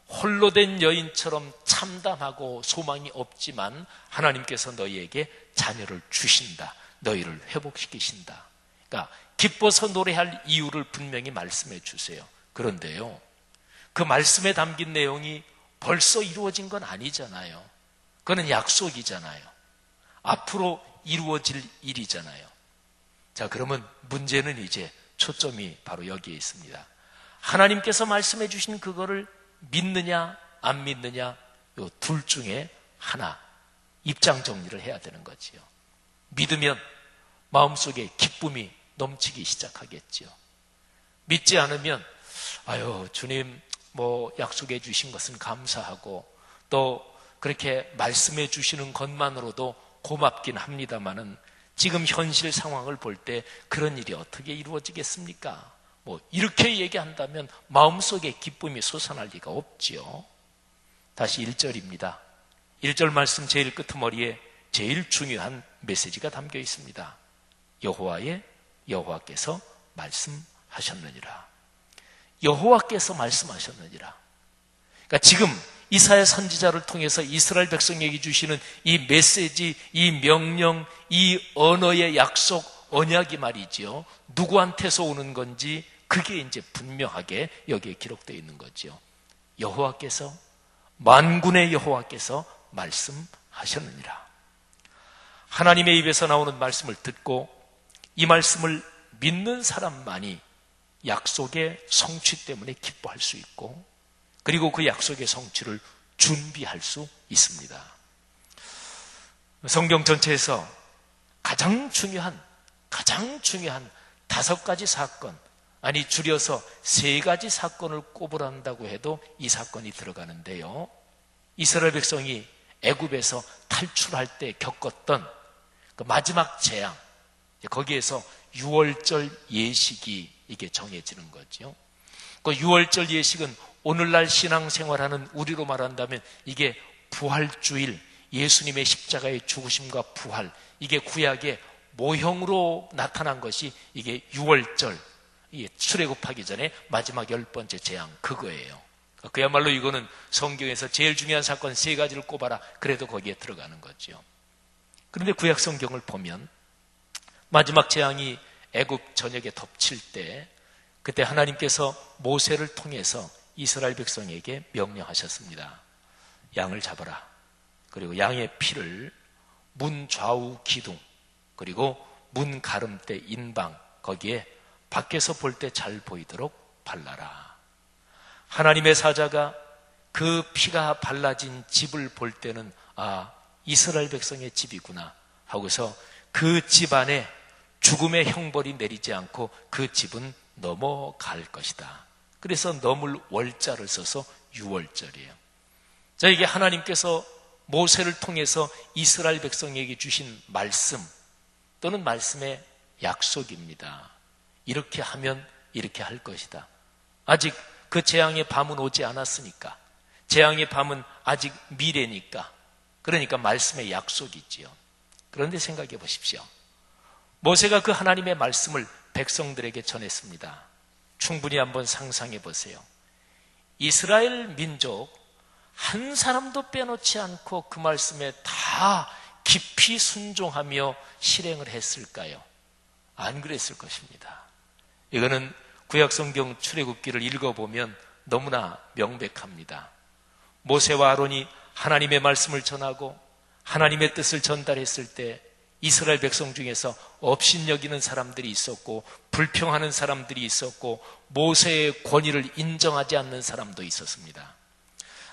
홀로 된 여인처럼 참담하고 소망이 없지만 하나님께서 너희에게 자녀를 주신다. 너희를 회복시키신다. 그러니까 기뻐서 노래할 이유를 분명히 말씀해 주세요. 그런데요, 그 말씀에 담긴 내용이 벌써 이루어진 건 아니잖아요. 그건 약속이잖아요. 앞으로 이루어질 일이잖아요. 자, 그러면 문제는 이제 초점이 바로 여기에 있습니다. 하나님께서 말씀해 주신 그거를 믿느냐 안 믿느냐, 요 둘 중에 하나 입장 정리를 해야 되는 거지요. 믿으면 마음속에 기쁨이 넘치기 시작하겠지요. 믿지 않으면 아유, 주님 약속해 주신 것은 감사하고 또 그렇게 말씀해 주시는 것만으로도 고맙긴 합니다마는 지금 현실 상황을 볼 때 그런 일이 어떻게 이루어지겠습니까? 이렇게 얘기한다면 마음속에 기쁨이 솟아날 리가 없지요. 다시 1절입니다. 1절 말씀 제일 끄트머리에 제일 중요한 메시지가 담겨 있습니다. 여호와께서 말씀하셨느니라. 여호와께서 말씀하셨느니라. 그러니까 지금 이사야 선지자를 통해서 이스라엘 백성에게 주시는 이 메시지, 이 명령, 이 언어의 약속, 언약이 말이지요. 누구한테서 오는 건지 그게 이제 분명하게 여기에 기록되어 있는 거지요. 여호와께서, 만군의 여호와께서 말씀하셨느니라. 하나님의 입에서 나오는 말씀을 듣고 이 말씀을 믿는 사람만이 약속의 성취 때문에 기뻐할 수 있고, 그리고 그 약속의 성취를 준비할 수 있습니다. 성경 전체에서 가장 중요한 5가지 사건, 아니 줄여서 3가지 사건을 꼽으란다고 해도 이 사건이 들어가는데요. 이스라엘 백성이 애굽에서 탈출할 때 겪었던 그 마지막 재앙, 거기에서 유월절 예식이 이게 정해지는 거죠. 그 유월절 예식은 오늘날 신앙생활하는 우리로 말한다면 이게 부활주일, 예수님의 십자가의 죽으심과 부활, 이게 구약의 모형으로 나타난 것이 이게 유월절, 이게 출애굽하기 전에 마지막 10번째 재앙, 그거예요. 그야말로 이거는 성경에서 제일 중요한 사건 3가지를 꼽아라, 그래도 거기에 들어가는 거죠. 그런데 구약 성경을 보면 마지막 재앙이 애굽 전역에 덮칠 때, 그때 하나님께서 모세를 통해서 이스라엘 백성에게 명령하셨습니다. 양을 잡아라. 그리고 양의 피를 문 좌우 기둥, 그리고 문 가름대 인방, 거기에 밖에서 볼 때 잘 보이도록 발라라. 하나님의 사자가 그 피가 발라진 집을 볼 때는 이스라엘 백성의 집이구나 하고서 그 집 안에 죽음의 형벌이 내리지 않고 그 집은 넘어갈 것이다. 그래서 넘을 월자를 써서 유월절이에요. 자, 이게 하나님께서 모세를 통해서 이스라엘 백성에게 주신 말씀 또는 말씀의 약속입니다. 이렇게 하면 이렇게 할 것이다. 아직 그 재앙의 밤은 오지 않았으니까, 재앙의 밤은 아직 미래니까, 그러니까 말씀의 약속이지요. 그런데 생각해 보십시오. 모세가 그 하나님의 말씀을 백성들에게 전했습니다. 충분히 한번 상상해 보세요. 이스라엘 민족 한 사람도 빼놓지 않고 그 말씀에 다 깊이 순종하며 실행을 했을까요? 안 그랬을 것입니다. 이거는 구약성경 출애굽기를 읽어보면 너무나 명백합니다. 모세와 아론이 하나님의 말씀을 전하고 하나님의 뜻을 전달했을 때 이스라엘 백성 중에서 업신여기는 사람들이 있었고 불평하는 사람들이 있었고 모세의 권위를 인정하지 않는 사람도 있었습니다.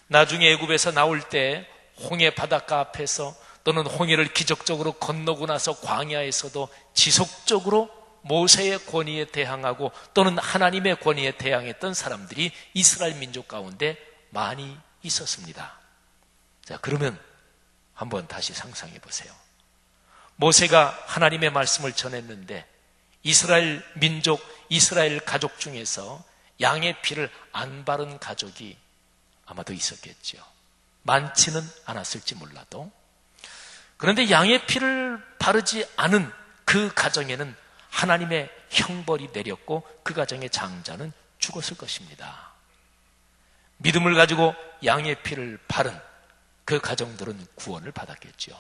나중에 애굽에서 나올 때 홍해 바닷가 앞에서 또는 홍해를 기적적으로 건너고 나서 광야에서도 지속적으로 모세의 권위에 대항하고 또는 하나님의 권위에 대항했던 사람들이 이스라엘 민족 가운데 많이 있었습니다. 자, 그러면 한번 다시 상상해 보세요. 모세가 하나님의 말씀을 전했는데 이스라엘 민족, 이스라엘 가족 중에서 양의 피를 안 바른 가족이 아마도 있었겠죠. 많지는 않았을지 몰라도. 그런데 양의 피를 바르지 않은 그 가정에는 하나님의 형벌이 내렸고 그 가정의 장자는 죽었을 것입니다. 믿음을 가지고 양의 피를 바른 그 가정들은 구원을 받았겠죠.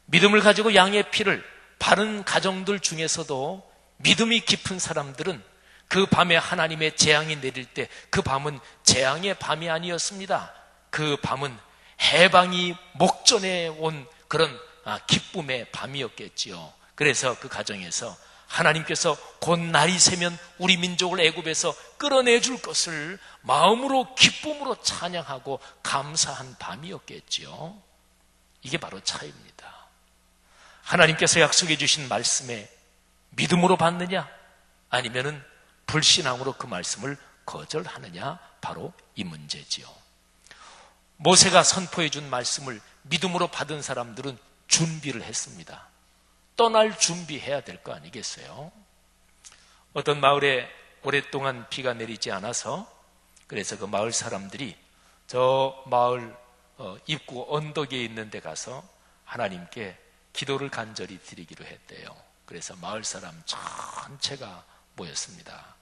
믿음을 가지고 양의 피를 바른 가정들 중에서도 믿음이 깊은 사람들은 그 밤에 하나님의 재앙이 내릴 때 그 밤은 재앙의 밤이 아니었습니다. 그 밤은 해방이 목전에 온 그런 기쁨의 밤이었겠지요. 그래서 그 가정에서 하나님께서 곧 날이 새면 우리 민족을 애굽에서 끌어내줄 것을 마음으로 기쁨으로 찬양하고 감사한 밤이었겠지요. 이게 바로 차이입니다. 하나님께서 약속해 주신 말씀에 믿음으로 받느냐 아니면은 불신앙으로 그 말씀을 거절하느냐, 바로 이 문제지요. 모세가 선포해 준 말씀을 믿음으로 받은 사람들은 준비를 했습니다. 떠날 준비해야 될 거 아니겠어요? 어떤 마을에 오랫동안 비가 내리지 않아서 그래서 그 마을 사람들이 저 마을 입구 언덕에 있는 데 가서 하나님께 기도를 간절히 드리기로 했대요. 그래서 마을 사람 전체가 모였습니다.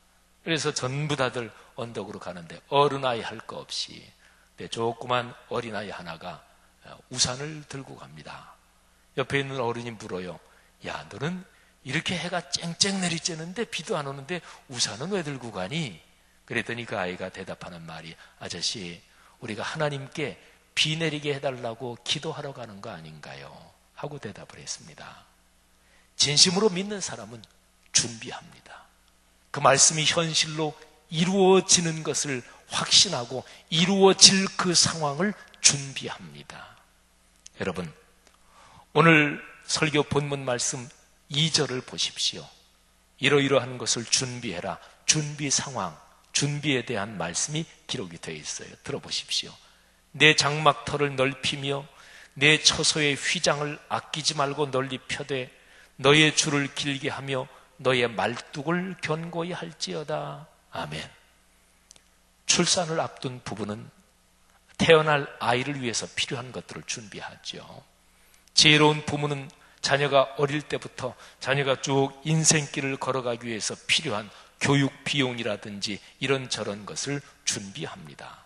그래서 전부 다들 언덕으로 가는데 어른아이 할 거 없이 조그만 어린아이 하나가 우산을 들고 갑니다. 옆에 있는 어른이 물어요. 야, 너는 이렇게 해가 쨍쨍 내리쬐는데 비도 안 오는데 우산은 왜 들고 가니? 그랬더니 그 아이가 대답하는 말이, 아저씨, 우리가 하나님께 비 내리게 해달라고 기도하러 가는 거 아닌가요? 하고 대답을 했습니다. 진심으로 믿는 사람은 준비합니다. 그 말씀이 현실로 이루어지는 것을 확신하고 이루어질 그 상황을 준비합니다. 여러분, 오늘 설교 본문 말씀 2절을 보십시오. 이러이러한 것을 준비해라. 준비 상황, 준비에 대한 말씀이 기록이 되어 있어요. 들어보십시오. 내 장막터를 넓히며 내 처소의 휘장을 아끼지 말고 널리 펴되 너의 줄을 길게 하며 너의 말뚝을 견고히 할지어다. 아멘. 출산을 앞둔 부부는 태어날 아이를 위해서 필요한 것들을 준비하죠. 지혜로운 부모는 자녀가 어릴 때부터 자녀가 쭉 인생길을 걸어가기 위해서 필요한 교육 비용이라든지 이런저런 것을 준비합니다.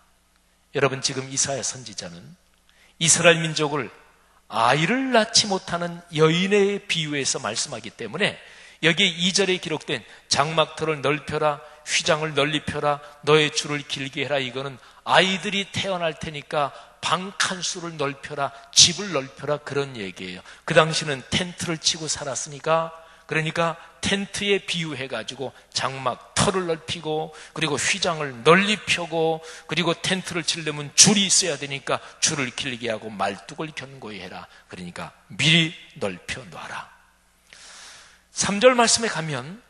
여러분, 지금 이사야 선지자는 이스라엘 민족을 아이를 낳지 못하는 여인에 비유해서 말씀하기 때문에 여기에 2절에 기록된 장막터를 넓혀라, 휘장을 널리 펴라, 너의 줄을 길게 해라, 이거는 아이들이 태어날 테니까 방 칸수를 넓혀라, 집을 넓혀라, 그런 얘기예요. 그 당시는 텐트를 치고 살았으니까, 그러니까 텐트에 비유해가지고 장막터를 넓히고 그리고 휘장을 널리 펴고 그리고 텐트를 치려면 줄이 있어야 되니까 줄을 길게 하고 말뚝을 견고히 해라. 그러니까 미리 넓혀 놔라. 3절 말씀에 가면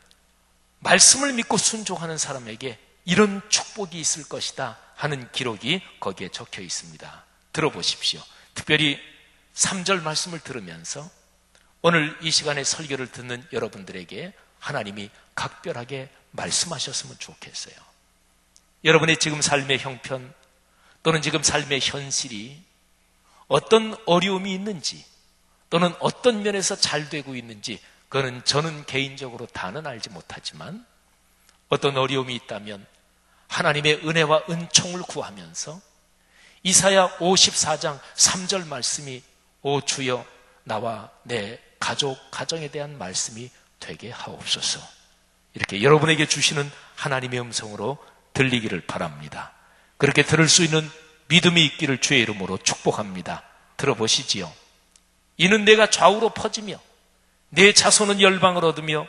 말씀을 믿고 순종하는 사람에게 이런 축복이 있을 것이다 하는 기록이 거기에 적혀 있습니다. 들어보십시오. 특별히 3절 말씀을 들으면서 오늘 이 시간에 설교를 듣는 여러분들에게 하나님이 각별하게 말씀하셨으면 좋겠어요. 여러분의 지금 삶의 형편 또는 지금 삶의 현실이 어떤 어려움이 있는지 또는 어떤 면에서 잘 되고 있는지 그거는 저는 개인적으로 다는 알지 못하지만 어떤 어려움이 있다면 하나님의 은혜와 은총을 구하면서 이사야 54장 3절 말씀이 오 주여 나와 내 가정에 대한 말씀이 되게 하옵소서, 이렇게 여러분에게 주시는 하나님의 음성으로 들리기를 바랍니다. 그렇게 들을 수 있는 믿음이 있기를 주의 이름으로 축복합니다. 들어보시지요. 이는 내가 좌우로 퍼지며 내 자손은 열방을 얻으며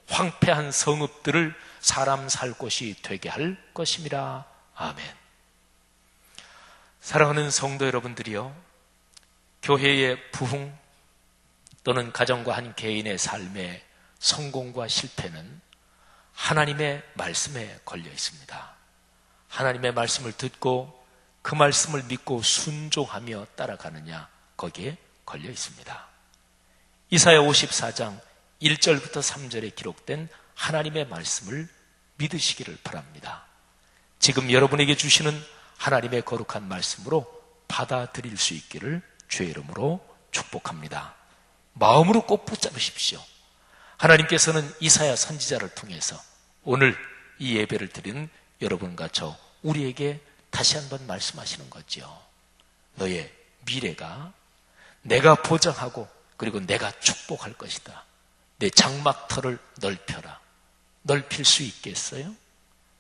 황폐한 성읍들을 사람 살 곳이 되게 할 것임이라. 아멘. 사랑하는 성도 여러분들이요, 교회의 부흥 또는 가정과 한 개인의 삶의 성공과 실패는 하나님의 말씀에 걸려 있습니다. 하나님의 말씀을 듣고 그 말씀을 믿고 순종하며 따라가느냐, 거기에 걸려 있습니다. 이사야 54장 1절부터 3절에 기록된 하나님의 말씀을 믿으시기를 바랍니다. 지금 여러분에게 주시는 하나님의 거룩한 말씀으로 받아들일 수 있기를 주의 이름으로 축복합니다. 마음으로 꼭 붙잡으십시오. 하나님께서는 이사야 선지자를 통해서 오늘 이 예배를 드리는 여러분과 저 우리에게 다시 한번 말씀하시는 거죠. 너의 미래가 내가 보장하고 그리고 내가 축복할 것이다. 내 장막터를 넓혀라. 넓힐 수 있겠어요?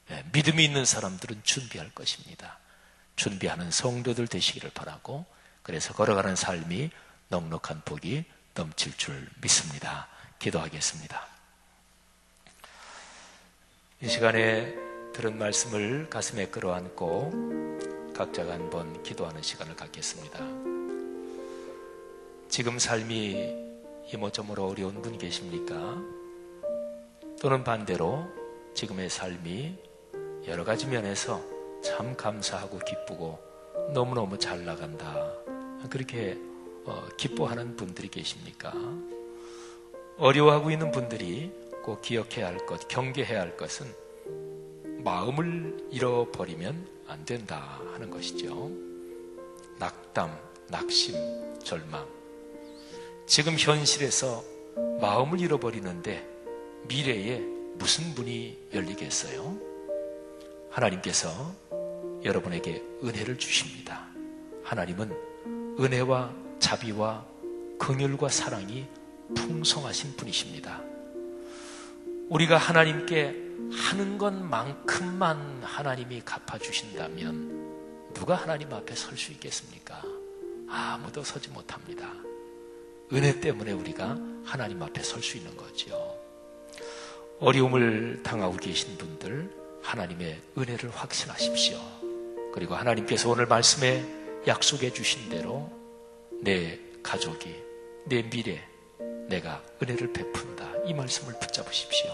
네, 믿음이 있는 사람들은 준비할 것입니다. 준비하는 성도들 되시기를 바라고, 그래서 걸어가는 삶이 넉넉한 복이 넘칠 줄 믿습니다. 기도하겠습니다. 이 시간에 들은 말씀을 가슴에 끌어안고 각자가 한번 기도하는 시간을 갖겠습니다. 지금 삶이 이모저모로 어려운 분 계십니까? 또는 반대로 지금의 삶이 여러 가지 면에서 참 감사하고 기쁘고 너무너무 잘 나간다, 그렇게 기뻐하는 분들이 계십니까? 어려워하고 있는 분들이 꼭 기억해야 할 것, 경계해야 할 것은 마음을 잃어버리면 안 된다 하는 것이죠. 낙담, 낙심, 절망. 지금 현실에서 마음을 잃어버리는데 미래에 무슨 문이 열리겠어요? 하나님께서 여러분에게 은혜를 주십니다. 하나님은 은혜와 자비와 긍휼과 사랑이 풍성하신 분이십니다. 우리가 하나님께 하는 것만큼만 하나님이 갚아주신다면 누가 하나님 앞에 설 수 있겠습니까? 아무도 서지 못합니다. 은혜 때문에 우리가 하나님 앞에 설 수 있는 거죠. 어려움을 당하고 계신 분들, 하나님의 은혜를 확신하십시오. 그리고 하나님께서 오늘 말씀에 약속해 주신 대로 내 가족이, 내 미래, 내가 은혜를 베푼다, 이 말씀을 붙잡으십시오.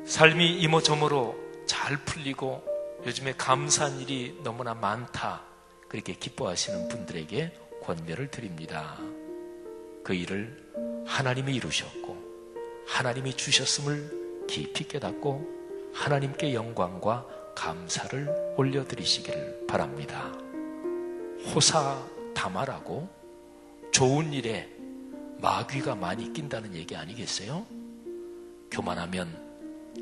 삶이 이모저모로 잘 풀리고 요즘에 감사한 일이 너무나 많다, 그렇게 기뻐하시는 분들에게 권면을 드립니다. 그 일을 하나님이 이루셨고 하나님이 주셨음을 깊이 깨닫고 하나님께 영광과 감사를 올려드리시기를 바랍니다. 호사다마라고 좋은 일에 마귀가 많이 낀다는 얘기 아니겠어요? 교만하면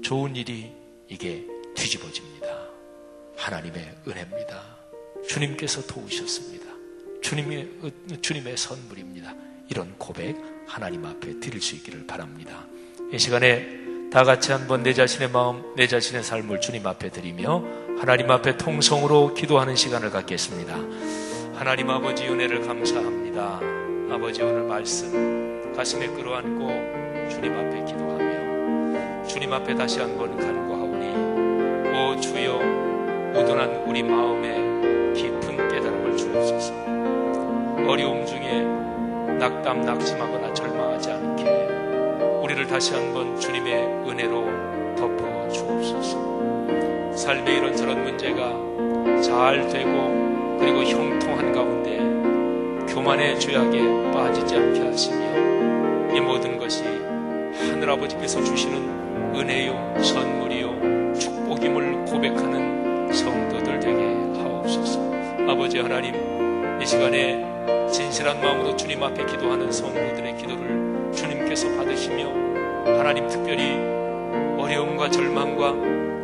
좋은 일이 이게 뒤집어집니다. 하나님의 은혜입니다. 주님께서 도우셨습니다. 주님의 선물입니다. 이런 고백 하나님 앞에 드릴 수 있기를 바랍니다. 이 시간에 다 같이 한번 내 자신의 마음, 내 자신의 삶을 주님 앞에 드리며 하나님 앞에 통성으로 기도하는 시간을 갖겠습니다. 하나님 아버지, 은혜를 감사합니다. 아버지, 오늘 말씀 가슴에 끌어안고 주님 앞에 기도하며 주님 앞에 다시 한번 간구하오니, 오 주여, 우둔한 우리 마음에 깊은 깨달음을 주옵소서. 어려움 중에 낙담, 낙심하거나 절망하지 않게 우리를 다시 한번 주님의 은혜로 덮어 주옵소서. 삶에 이런저런 문제가 잘 되고 그리고 형통한 가운데 교만의 죄악에 빠지지 않게 하시며 이 모든 것이 하늘아버지께서 주시는 은혜요, 선물이요, 축복임을 고백하는 성도들 되게 하옵소서. 아버지 하나님, 이 시간에 진실한 마음으로 주님 앞에 기도하는 성도들의 기도를 주님께서 받으시며 하나님, 특별히 어려움과 절망과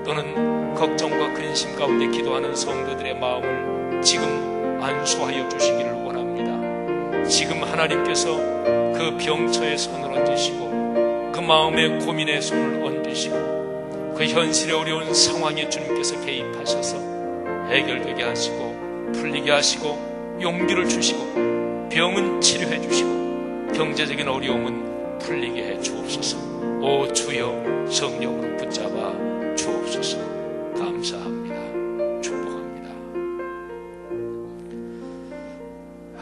또는 걱정과 근심 가운데 기도하는 성도들의 마음을 지금 안수하여 주시기를 원합니다. 지금 하나님께서 그 병처에 손을 얹으시고 그 마음의 고민에 손을 얹으시고 그 현실의 어려운 상황에 주님께서 개입하셔서 해결되게 하시고 풀리게 하시고 용기를 주시고 병은 치료해 주시고 경제적인 어려움은 풀리게 해 주옵소서. 오 주여, 성령으로 붙잡아 주옵소서. 감사합니다. 축복합니다.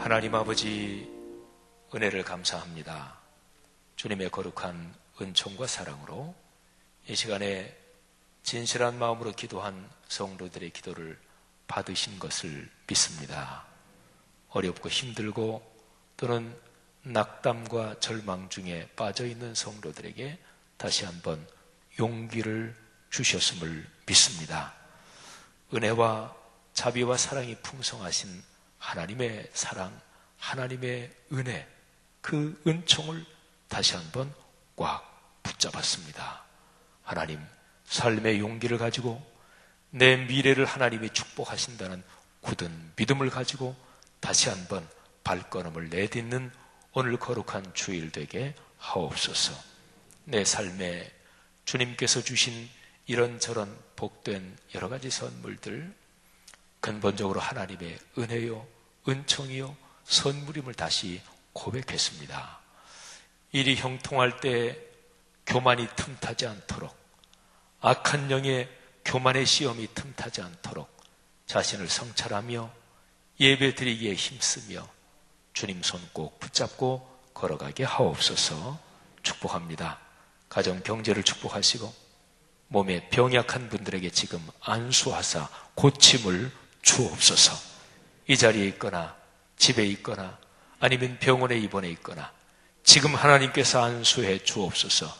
하나님 아버지, 은혜를 감사합니다. 주님의 거룩한 은총과 사랑으로 이 시간에 진실한 마음으로 기도한 성도들의 기도를 받으신 것을 믿습니다. 어렵고 힘들고 또는 낙담과 절망 중에 빠져있는 성도들에게 다시 한번 용기를 주셨음을 믿습니다. 은혜와 자비와 사랑이 풍성하신 하나님의 사랑, 하나님의 은혜, 그 은총을 다시 한번 꽉 붙잡았습니다. 하나님, 삶의 용기를 가지고 내 미래를 하나님이 축복하신다는 굳은 믿음을 가지고 다시 한번 발걸음을 내딛는 오늘 거룩한 주일 되게 하옵소서. 내 삶에 주님께서 주신 이런저런 복된 여러 가지 선물들, 근본적으로 하나님의 은혜요, 은총이요, 선물임을 다시 고백했습니다. 일이 형통할 때 교만이 틈타지 않도록, 악한 영의 교만의 시험이 틈타지 않도록 자신을 성찰하며 예배드리기에 힘쓰며 주님 손 꼭 붙잡고 걸어가게 하옵소서. 축복합니다. 가정 경제를 축복하시고 몸에 병약한 분들에게 지금 안수하사 고침을 주옵소서. 이 자리에 있거나 집에 있거나 아니면 병원에 입원해 있거나 지금 하나님께서 안수해 주옵소서.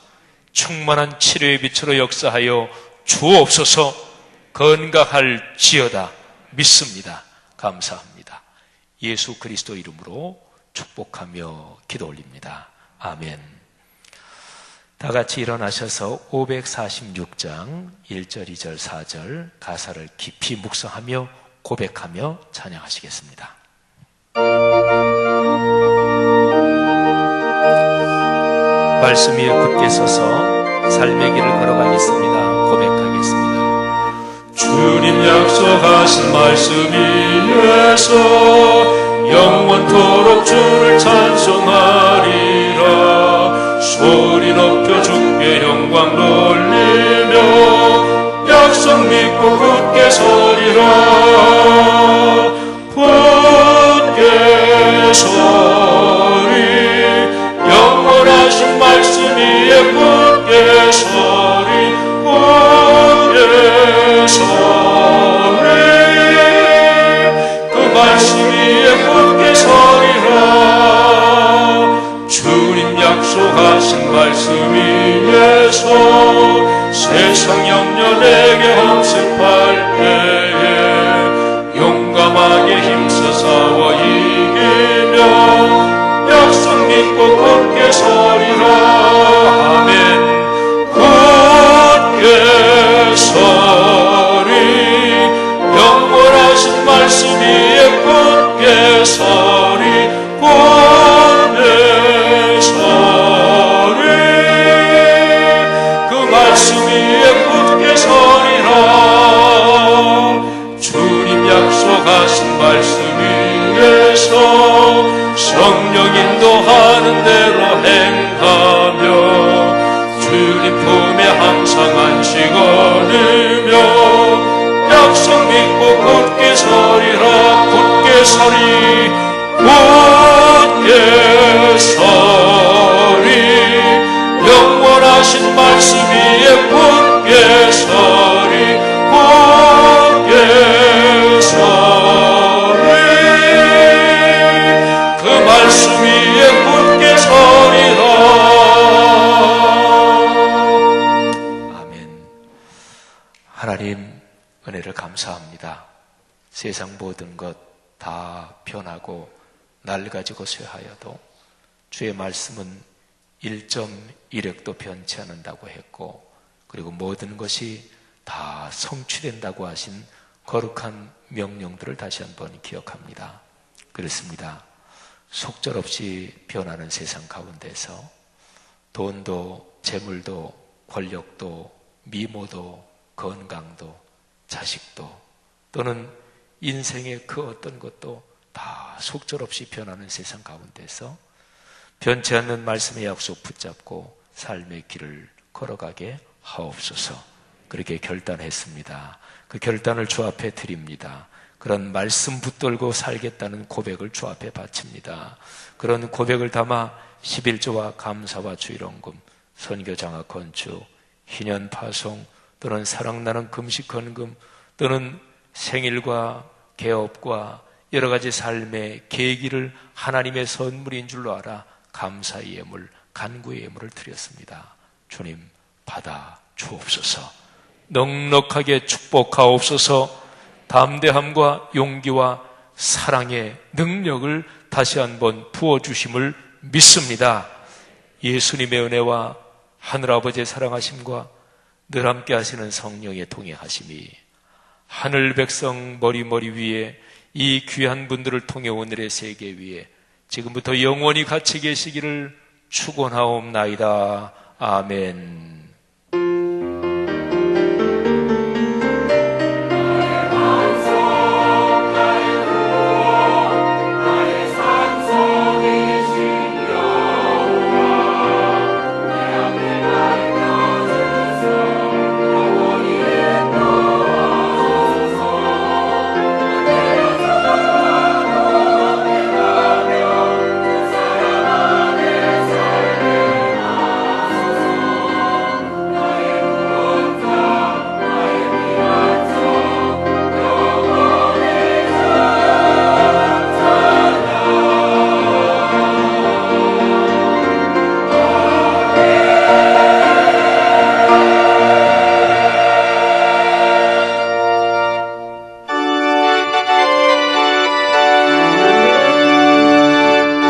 충만한 치료의 빛으로 역사하여 주옵소서. 건강할지어다 믿습니다. 감사합니다. 예수 그리스도 이름으로 축복하며 기도 올립니다. 아멘. 다 같이 일어나셔서 546장 1절, 2절, 4절 가사를 깊이 묵상하며 고백하며 찬양하시겠습니다. 말씀 위에 굳게 서서 삶의 길을 걸어가겠습니다. 고백하겠습니다. 주님 약속하신 말씀 위에서 영원토록 주를 찬송하리라. 소리 높여 주께 영광 돌리며 약속 믿고 굳게 서리라. 굳게 서리 영원하신 말씀 위에 굳게 서리. 굳게 서리 그 말씀 위에 굳게 서리라. 주님 약속하신 말씀 위에서 세상 염려 내게 엄습할 때에 용감하게 힘써 싸워 이기며 약속 믿고 굳게 서리라. 아멘. 굳게 서리 영원하신 말씀 위에 굳게 서리. 굳게 서리 그 말씀 위에 굳게 서리라. 주님 약속하신 말씀 위에서 성령 인도하는 대로 행하며 주님 품에 항상 안식 얻으며 약속 믿고 굳게 서리라. 굳게 서리. 굳게 서리 영원하신 말씀 위에 굳게 서리. 굳게 서리 그 말씀 위에 굳게 서리라. 아멘. 하나님 은혜를 감사합니다. 세상 모든 것 다 변하고 낡아지고 쇠하여도 주의 말씀은 1.1획도 변치 않는다고 했고, 그리고 모든 것이 다 성취된다고 하신 거룩한 명령들을 다시 한번 기억합니다. 그렇습니다. 속절없이 변하는 세상 가운데서 돈도 재물도 권력도 미모도 건강도 자식도 또는 인생의 그 어떤 것도 다 속절없이 변하는 세상 가운데서 변치 않는 말씀의 약속 붙잡고 삶의 길을 걸어가게 하옵소서. 그렇게 결단했습니다. 그 결단을 주 앞에 드립니다. 그런 말씀 붙들고 살겠다는 고백을 주 앞에 바칩니다. 그런 고백을 담아 11조와 감사와 주일원금, 선교장학 건축, 희년 파송 또는 사랑나는 금식 헌금 또는 생일과 개업과 여러 가지 삶의 계기를 하나님의 선물인 줄로 알아 감사의 예물, 간구의 예물을 드렸습니다. 주님 받아 주옵소서. 넉넉하게 축복하옵소서. 담대함과 용기와 사랑의 능력을 다시 한번 부어주심을 믿습니다. 예수님의 은혜와 하늘아버지의 사랑하심과 늘 함께 하시는 성령의 동행하심이 하늘 백성 머리 위에 이 귀한 분들을 통해 오늘의 세계 위에 지금부터 영원히 같이 계시기를 축원하옵나이다. 아멘.